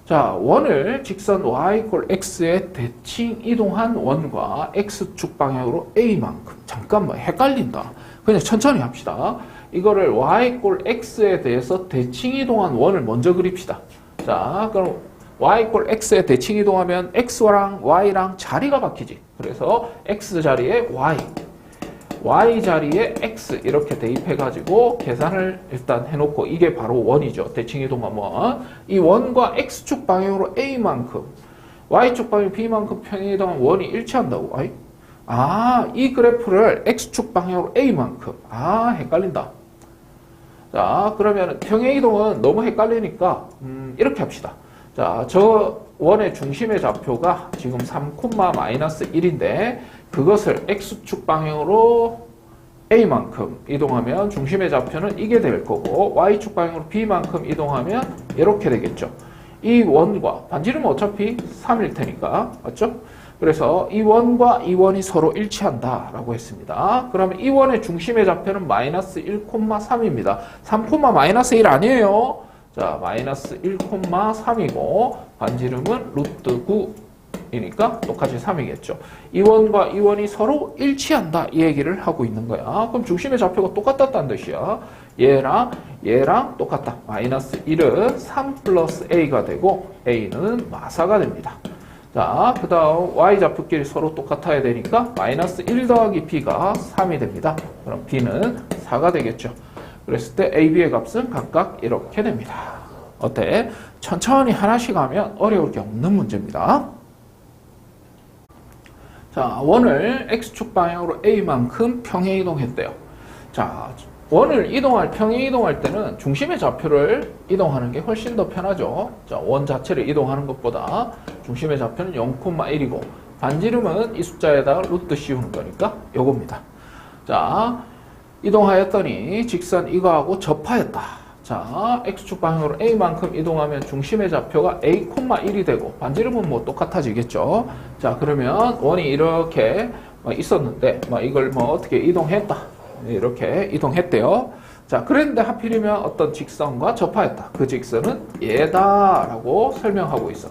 자, 원을 직선 y = x에 대칭 이동한 원과 x축 방향으로 a만큼. 잠깐만, 헷갈린다. 그냥 천천히 합시다. 이거를 y = x에 대해서 대칭 이동한 원을 먼저 그립시다. 자, 그럼 y = x에 대칭 이동하면 x랑 y랑 자리가 바뀌지. 그래서 x 자리에 y 자리에 x 이렇게 대입해가지고 계산을 일단 해놓고 이게 바로 원이죠. 대칭 이동한 원. 이 원과 x축 방향으로 a만큼, y축 방향 b만큼 평행 이동한 원이 일치한다고. 이 그래프를 x축 방향으로 a만큼. 헷갈린다. 자, 그러면 평행 이동은 너무 헷갈리니까 이렇게 합시다. 자, 저 원의 중심의 좌표가 지금 3,-1인데 그것을 x축 방향으로 a만큼 이동하면 중심의 좌표는 이게 될 거고 y축 방향으로 b만큼 이동하면 이렇게 되겠죠. 이 원과 반지름은 어차피 3일 테니까 맞죠? 그래서 이 원과 이 원이 서로 일치한다라고 했습니다. 그러면 이 원의 중심의 좌표는 -1,3입니다. 3,-1 아니에요. 자, -1,3이고 반지름은 √9이니까 똑같이 3이겠죠. 이 원과 이 원이 서로 일치한다 이 얘기를 하고 있는 거야. 그럼 중심의 좌표가 똑같다는 뜻이야. 얘랑 똑같다. -1은 3 플러스 a가 되고 a는 마사가 됩니다. 자, 그 다음 y좌표끼리 서로 똑같아야 되니까 -1 더하기 b가 3이 됩니다. 그럼 b는 4가 되겠죠. 그랬을 때 a, b의 값은 각각 이렇게 됩니다. 어때? 천천히 하나씩 하면 어려울 게 없는 문제입니다. 자, 원을 x축 방향으로 a만큼 평행 이동했대요. 자, 원을 평행 이동할 때는 중심의 좌표를 이동하는 게 훨씬 더 편하죠. 자, 원 자체를 이동하는 것보다 중심의 좌표는 0,1이고 반지름은 이 숫자에다가 루트 씌우는 거니까 요겁니다. 자, 이동하였더니 직선 이거하고 접하였다. 자, x축 방향으로 a만큼 이동하면 중심의 좌표가 a,1이 되고 반지름은 뭐 똑같아지겠죠. 자, 그러면 원이 이렇게 있었는데 이걸 어떻게 이동했다. 이렇게 이동했대요. 자, 그런데 하필이면 어떤 직선과 접하였다. 그 직선은 얘다라고 설명하고 있어.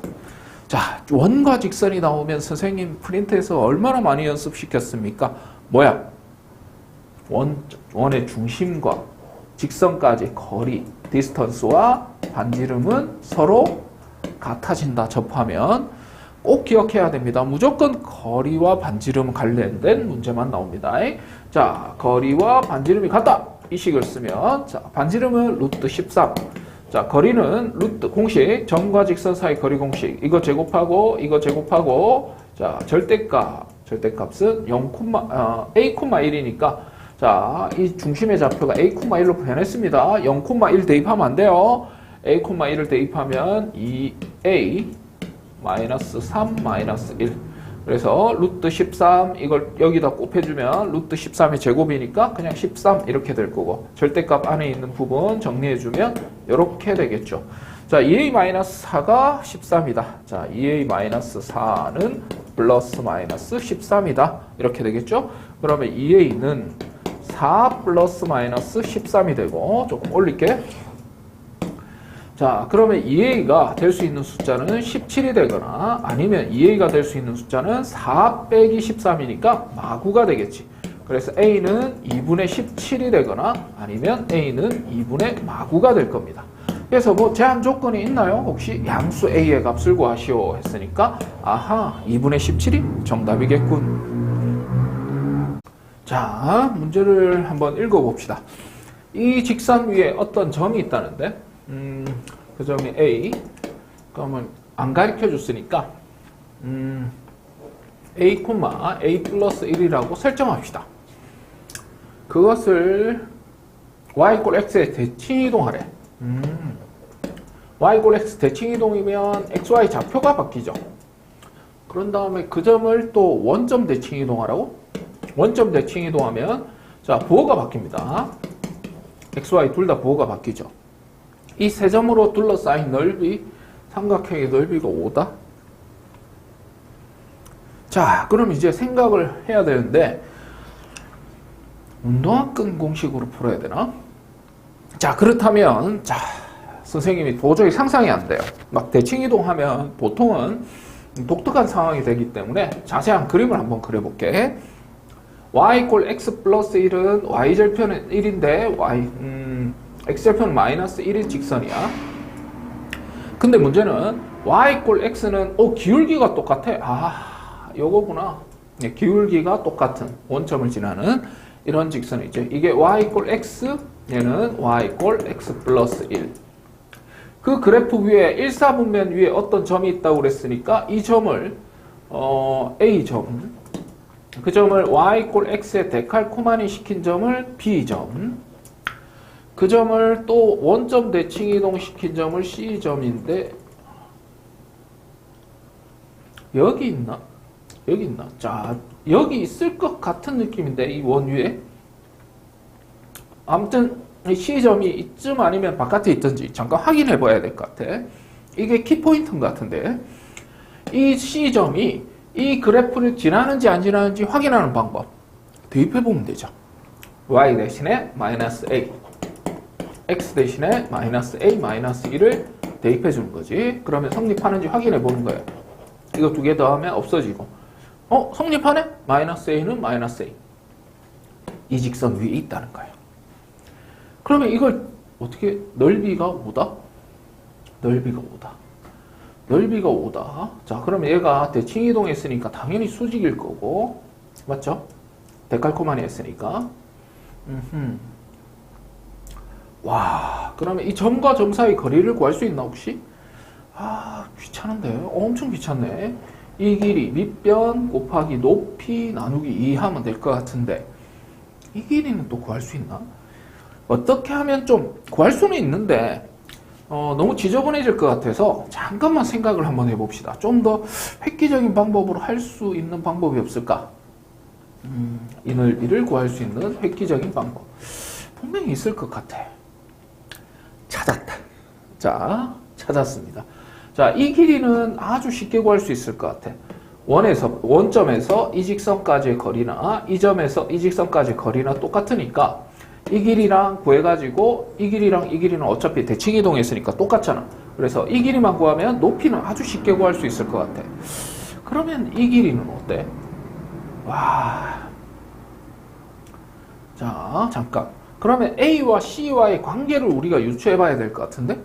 자, 원과 직선이 나오면 선생님 프린트에서 얼마나 많이 연습시켰습니까? 뭐야? 원의 중심과 직선까지 거리, 디스턴스와 반지름은 서로 같아진다. 접하면 꼭 기억해야 됩니다. 무조건 거리와 반지름 관련된 문제만 나옵니다. 자, 거리와 반지름이 같다. 이 식을 쓰면 자, 반지름은 √13. 자, 거리는 공식, 점과 직선 사이 거리 공식. 이거 제곱하고 이거 제곱하고 자, 절대값은 a,1이니까 자, 이 중심의 좌표가 a,1로 변했습니다. 0,1 대입하면 안 돼요. a,1을 대입하면 2a -3 -1. 그래서 √13 이걸 여기다 곱해주면 √13의 제곱이니까 그냥 13 이렇게 될 거고 절대값 안에 있는 부분 정리해주면 이렇게 되겠죠. 자, 2a-4가 13이다. 자, 2a-4는 플러스 마이너스 13이다. 이렇게 되겠죠. 그러면 2a는 4 플러스 마이너스 13이 되고 조금 올릴게. 자, 그러면 2a가 될 수 있는 숫자는 17이 되거나 아니면 2a가 될 수 있는 숫자는 4 빼기 13이니까 마구가 되겠지. 그래서 a는 2분의 17이 되거나 아니면 a는 2분의 마구가 될 겁니다. 그래서 제한 조건이 있나요? 혹시 양수 a의 값을 구하시오 했으니까 2분의 17이 정답이겠군. 자, 문제를 한번 읽어봅시다. 이 직선 위에 어떤 점이 있다는데 그 점이 A. 그러면 안 가르쳐 줬으니까 A, A 플러스 1이라고 설정합시다. 그것을 y = x에 대칭 이동하래. y = x 대칭 이동이면 xy 좌표가 바뀌죠. 그런 다음에 그 점을 또 원점 대칭 이동하라고? 원점 대칭 이동하면 자, 부호가 바뀝니다. xy 둘 다 부호가 바뀌죠. 이 세 점으로 둘러싸인 넓이, 삼각형의 넓이가 5다. 자, 그럼 이제 생각을 해야 되는데 운동학근 공식으로 풀어야 되나? 자, 그렇다면 자, 선생님이 도저히 상상이 안 돼요. 막 대칭 이동하면 보통은 독특한 상황이 되기 때문에 자세한 그림을 한번 그려볼게. y = x 플러스 1은 y절편은 1인데 x절편은 마이너스 1인 직선이야. 근데 문제는 y = x는 기울기가 똑같아. 아, 요거구나. 네, 기울기가 똑같은 원점을 지나는 이런 직선이죠. 이게 y = x, 얘는 y = x 플러스 1. 그 그래프 위에 1사분면 위에 어떤 점이 있다고 그랬으니까 이 점을 A점, 그 점을 y = x에 데칼코마니 시킨 점을 B점, 그 점을 또 원점 대칭 이동시킨 점을 C점인데 여기 있나? 여기 있나? 자, 여기 있을 것 같은 느낌인데 이 원 위에 아무튼 이 C점이 이쯤 아니면 바깥에 있든지 잠깐 확인해 봐야 될 것 같아. 이게 키포인트인 것 같은데 이 C점이 이 그래프를 지나는지 안 지나는지 확인하는 방법 대입해 보면 되죠. y 대신에 마이너스 a, x 대신에 마이너스 a 마이너스 1을 대입해 주는 거지. 그러면 성립하는지 확인해 보는 거예요. 이거 두 개 더하면 없어지고 성립하네? 마이너스 a는 마이너스 a, 이 직선 위에 있다는 거예요. 그러면 이걸 어떻게 넓이가 5다? 넓이가 5다. 넓이가 5다. 자, 그러면 얘가 대칭 이동했으니까 당연히 수직일 거고, 맞죠? 데칼코마니 했으니까. 와, 그러면 이 점과 점 사이 거리를 구할 수 있나 혹시? 아, 귀찮은데? 엄청 귀찮네. 이 길이 밑변 곱하기 높이 나누기 2 하면 될 것 같은데 이 길이는 또 구할 수 있나? 어떻게 하면 좀 구할 수는 있는데 너무 지저분해질 것 같아서 잠깐만 생각을 한번 해봅시다. 좀 더 획기적인 방법으로 할 수 있는 방법이 없을까? 이 넓이를 구할 수 있는 획기적인 방법 분명히 있을 것 같아. 찾았다. 자, 찾았습니다. 자, 이 길이는 아주 쉽게 구할 수 있을 것 같아. 원점에서 이 직선까지의 거리나 이 점에서 이 직선까지의 거리나 똑같으니까 이 길이랑 구해가지고 이 길이랑 이 길이는 어차피 대칭 이동했으니까 똑같잖아. 그래서 이 길이만 구하면 높이는 아주 쉽게 구할 수 있을 것 같아. 그러면 이 길이는 어때? 와. 자, 잠깐. 그러면 A와 C와의 관계를 우리가 유추해 봐야 될 것 같은데?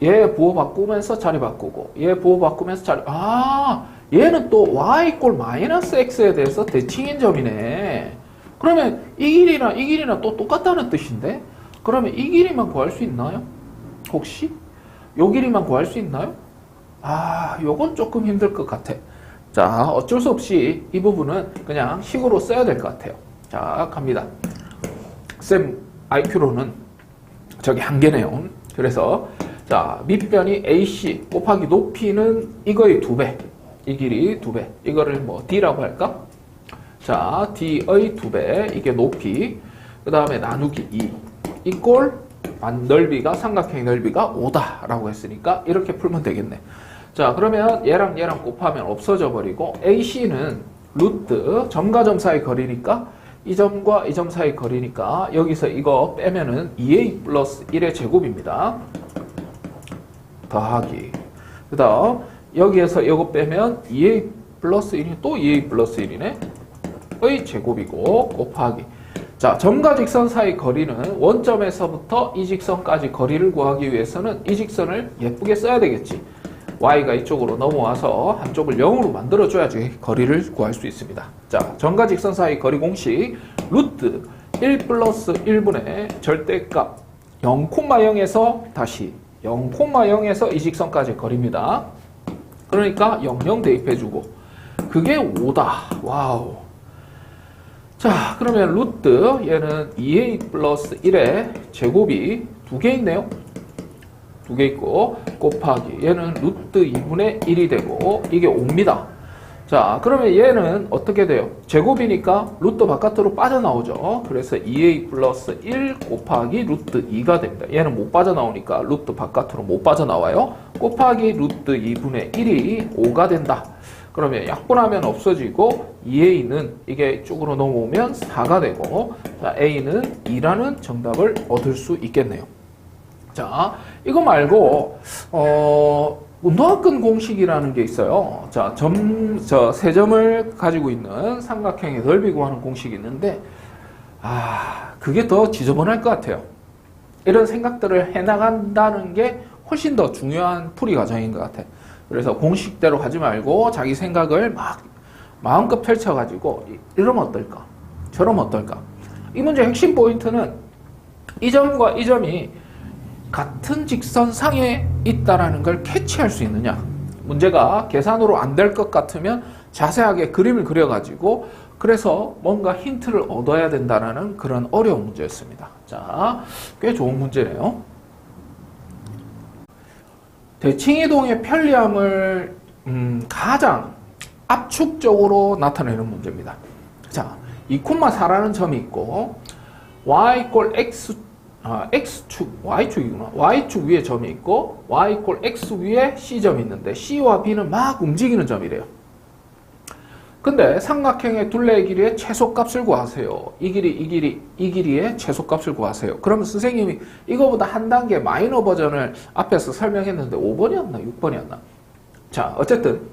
얘 부호 바꾸면서 자리 바꾸고 얘 부호 바꾸면서 자리 얘는 또 y = 마이너스 x에 대해서 대칭인 점이네. 그러면 이 길이나 또 똑같다는 뜻인데 그러면 이 길이만 구할 수 있나요? 혹시? 요 길이만 구할 수 있나요? 요건 조금 힘들 것 같아. 자, 어쩔 수 없이 이 부분은 그냥 식으로 써야 될 것 같아요. 자, 갑니다. 쌤 IQ로는 저기 한 개네요. 그래서 자, 밑변이 AC 곱하기 높이는 이거의 2배. 이 길이 2배. 이거를 뭐 D라고 할까? 자, D의 2배. 이게 높이. 그 다음에 나누기 2. 이꼴 넓이가, 삼각형의 넓이가 5다. 라고 했으니까 이렇게 풀면 되겠네. 자, 그러면 얘랑 곱하면 없어져 버리고 AC는 루트, 점과 점 사이 거리니까 이 점과 이 점 사이 거리니까 여기서 이거 빼면은 2A 플러스 1의 제곱입니다. 더하기. 그 다음 여기에서 이거 빼면 2A 플러스 1이 또 2A 플러스 1이네. 의 제곱이고 곱하기. 자, 점과 직선 사이 거리는 원점에서부터 이 직선까지 거리를 구하기 위해서는 이 직선을 예쁘게 써야 되겠지. y가 이쪽으로 넘어와서 한쪽을 0으로 만들어줘야지 거리를 구할 수 있습니다. 자, 점과 직선 사이 거리 공식 루트 1 플러스 1분의 절대값 0,0에서 다시 0,0에서 이 직선까지 거리입니다. 그러니까 00 대입해주고 그게 5다. 와우. 자, 그러면 루트 얘는 2a 플러스 1의 제곱이 2개 있네요. 2개 있고 곱하기 얘는 루트 2분의 1이 되고 이게 5입니다. 자, 그러면 얘는 어떻게 돼요? 제곱이니까 루트 바깥으로 빠져나오죠. 그래서 2a 플러스 1 곱하기 루트 2가 됩니다. 얘는 못 빠져나오니까 루트 바깥으로 못 빠져나와요. 곱하기 루트 2분의 1이 5가 된다. 그러면 약분하면 없어지고 2a는 이게 이쪽으로 넘어오면 4가 되고 자, a는 2라는 정답을 얻을 수 있겠네요. 자, 이거 말고 운동학근 공식이라는 게 있어요. 자, 세 점을 가지고 있는 삼각형의 넓이 구하는 공식이 있는데 그게 더 지저분할 것 같아요. 이런 생각들을 해나간다는 게 훨씬 더 중요한 풀이 과정인 것 같아요. 그래서 공식대로 가지 말고 자기 생각을 막 마음껏 펼쳐가지고 이러면 어떨까? 저러면 어떨까? 이 문제의 핵심 포인트는 이 점과 이 점이 같은 직선상에 있다라는 걸 캐치할 수 있느냐. 문제가 계산으로 안 될 것 같으면 자세하게 그림을 그려가지고 그래서 뭔가 힌트를 얻어야 된다는 그런 어려운 문제였습니다. 자, 꽤 좋은 문제네요. 대칭이동의 편리함을 가장 압축적으로 나타내는 문제입니다. 자, 2,4라는 점이 있고 y = x x축, y축이구나. y축 위에 점이 있고 y = x 위에 c점이 있는데 c와 b는 막 움직이는 점이래요. 근데 삼각형의 둘레의 길이의 최소값을 구하세요. 이 길이의 최소값을 구하세요. 그러면 선생님이 이거보다 한 단계 마이너 버전을 앞에서 설명했는데 5번이었나 6번이었나? 자, 어쨌든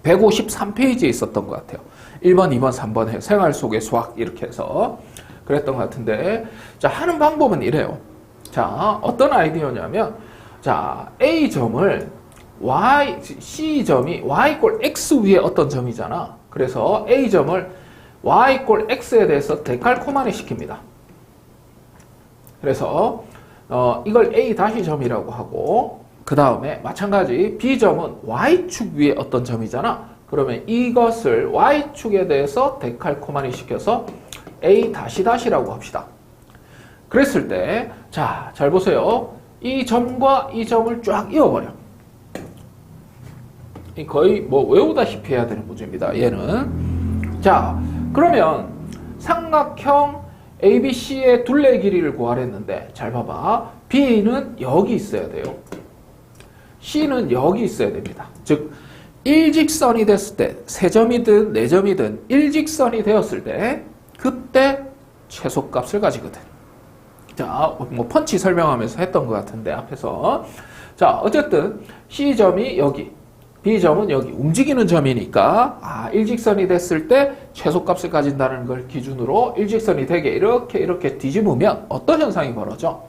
153페이지에 있었던 것 같아요. 1번, 2번, 3번 해. 생활 속의 수학 이렇게 해서 그랬던 것 같은데 자, 하는 방법은 이래요. 자, 어떤 아이디어냐면 자, A점을 C점이 y = x 위에 어떤 점이잖아. 그래서 A점을 y = x에 대해서 데칼코마니 시킵니다. 그래서 이걸 A 다시 점이라고 하고 그 다음에 마찬가지 B점은 y축 위에 어떤 점이잖아. 그러면 이것을 y축에 대해서 데칼코마니 시켜서 A 다시라고 합시다. 그랬을 때 자, 잘 보세요. 이 점과 이 점을 쫙 이어버려. 거의 뭐 외우다시피 해야 되는 문제입니다. 얘는. 자, 그러면 삼각형 ABC의 둘레 길이를 구하랬는데 잘 봐봐. B는 여기 있어야 돼요. C는 여기 있어야 됩니다. 즉 일직선이 됐을 때 세 점이든 네 점이든 일직선이 되었을 때 그때 최소값을 가지거든. 자, 뭐 펀치 설명하면서 했던 것 같은데 앞에서. 자, 어쨌든 C점이 여기, B점은 여기 움직이는 점이니까 일직선이 됐을 때 최소값을 가진다는 걸 기준으로 일직선이 되게 이렇게 뒤집으면 어떤 현상이 벌어져?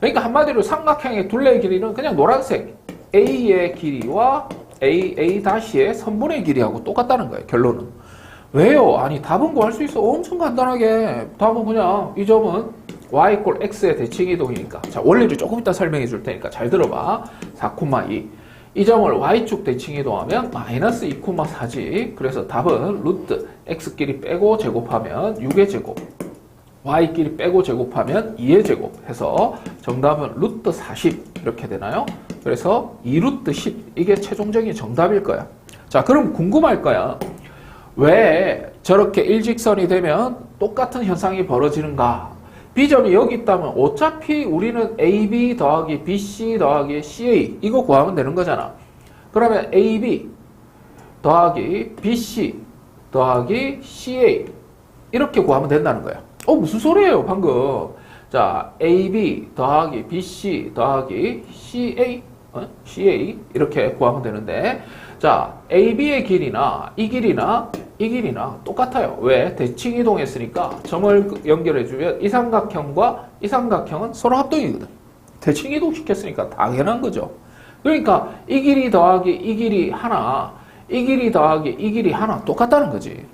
그러니까 한마디로 삼각형의 둘레의 길이는 그냥 노란색 A의 길이와 A''의 선분의 길이하고 똑같다는 거예요. 결론은. 왜요? 아니 답은 구할 수 있어. 엄청 간단하게. 답은 그냥 이 점은 y = x의 대칭이동이니까. 자, 원리를 조금 이따 설명해 줄 테니까 잘 들어봐. 4,2. 이 점을 y축 대칭이동하면 마이너스 2,4지. 그래서 답은 루트 x끼리 빼고 제곱하면 6의 제곱, y끼리 빼고 제곱하면 2의 제곱 해서 정답은 루트 40 이렇게 되나요? 그래서 2루트 10 이게 최종적인 정답일 거야. 자, 그럼 궁금할 거야. 왜 저렇게 일직선이 되면 똑같은 현상이 벌어지는가? B점이 여기 있다면 어차피 우리는 AB 더하기 BC 더하기 CA 이거 구하면 되는 거잖아. 그러면 AB 더하기 BC 더하기 CA 이렇게 구하면 된다는 거야. 무슨 소리예요 방금. 자, AB 더하기 BC 더하기 CA 이렇게 구하면 되는데 자, AB의 길이나 이 길이나 똑같아요. 왜? 대칭이동했으니까 점을 연결해주면 이 삼각형과 이 삼각형은 서로 합동이거든. 대칭이동 시켰으니까 당연한 거죠. 그러니까 이 길이 더하기 이 길이 하나, 이 길이 더하기 이 길이 하나 똑같다는 거지.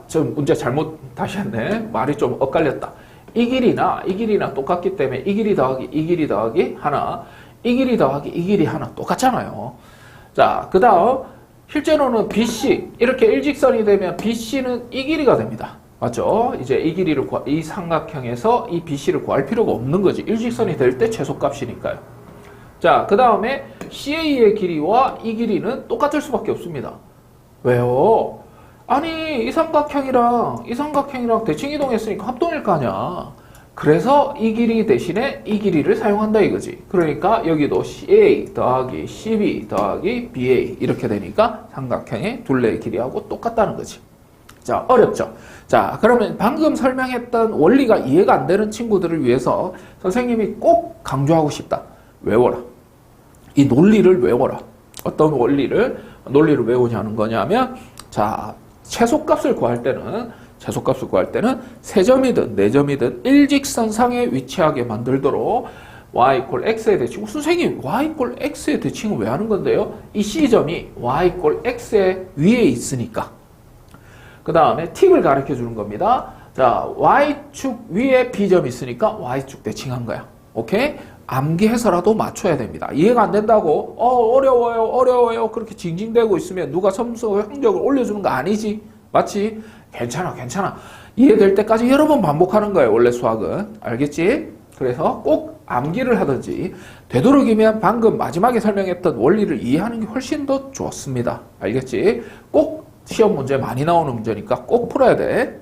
저 문제 잘못 다시 했네. 말이 좀 엇갈렸다. 이 길이나 똑같기 때문에 이 길이 더하기 이 길이 더하기 하나, 이 길이 더하기 이 길이 하나 똑같잖아요. 자, 그 다음 실제로는 BC 이렇게 일직선이 되면 BC는 이 길이가 됩니다. 맞죠? 이제 이 삼각형에서 이 BC를 구할 필요가 없는 거지. 일직선이 될 때 최소값이니까요. 자, 그 다음에 CA의 길이와 이 길이는 똑같을 수밖에 없습니다. 왜요? 아니 이 삼각형이랑 대칭이동했으니까 합동일 거 아니야. 그래서 이 길이 대신에 이 길이를 사용한다 이거지. 그러니까 여기도 CA 더하기 CB 더하기 BA 이렇게 되니까 삼각형의 둘레의 길이하고 똑같다는 거지. 자, 어렵죠? 자, 그러면 방금 설명했던 원리가 이해가 안 되는 친구들을 위해서 선생님이 꼭 강조하고 싶다. 외워라. 이 논리를 외워라. 어떤 논리를 외우냐는 거냐면, 자, 최소값을 구할 때는 3점이든 4점이든 일직선상에 위치하게 만들도록 y = x의 대칭. 선생님, y = x의 대칭은 왜 하는 건데요? 이 C점이 y = x의 위에 있으니까. 그 다음에 팁을 가르쳐 주는 겁니다. 자, y축 위에 B점이 있으니까 y축 대칭한 거야. 오케이? 암기해서라도 맞춰야 됩니다. 이해가 안 된다고 어려워요 그렇게 징징대고 있으면 누가 점수 성적을 올려주는 거 아니지? 맞지? 괜찮아. 이해될 때까지 여러 번 반복하는 거예요. 원래 수학은. 알겠지? 그래서 꼭 암기를 하든지 되도록이면 방금 마지막에 설명했던 원리를 이해하는 게 훨씬 더 좋습니다. 알겠지? 꼭 시험 문제 많이 나오는 문제니까 꼭 풀어야 돼.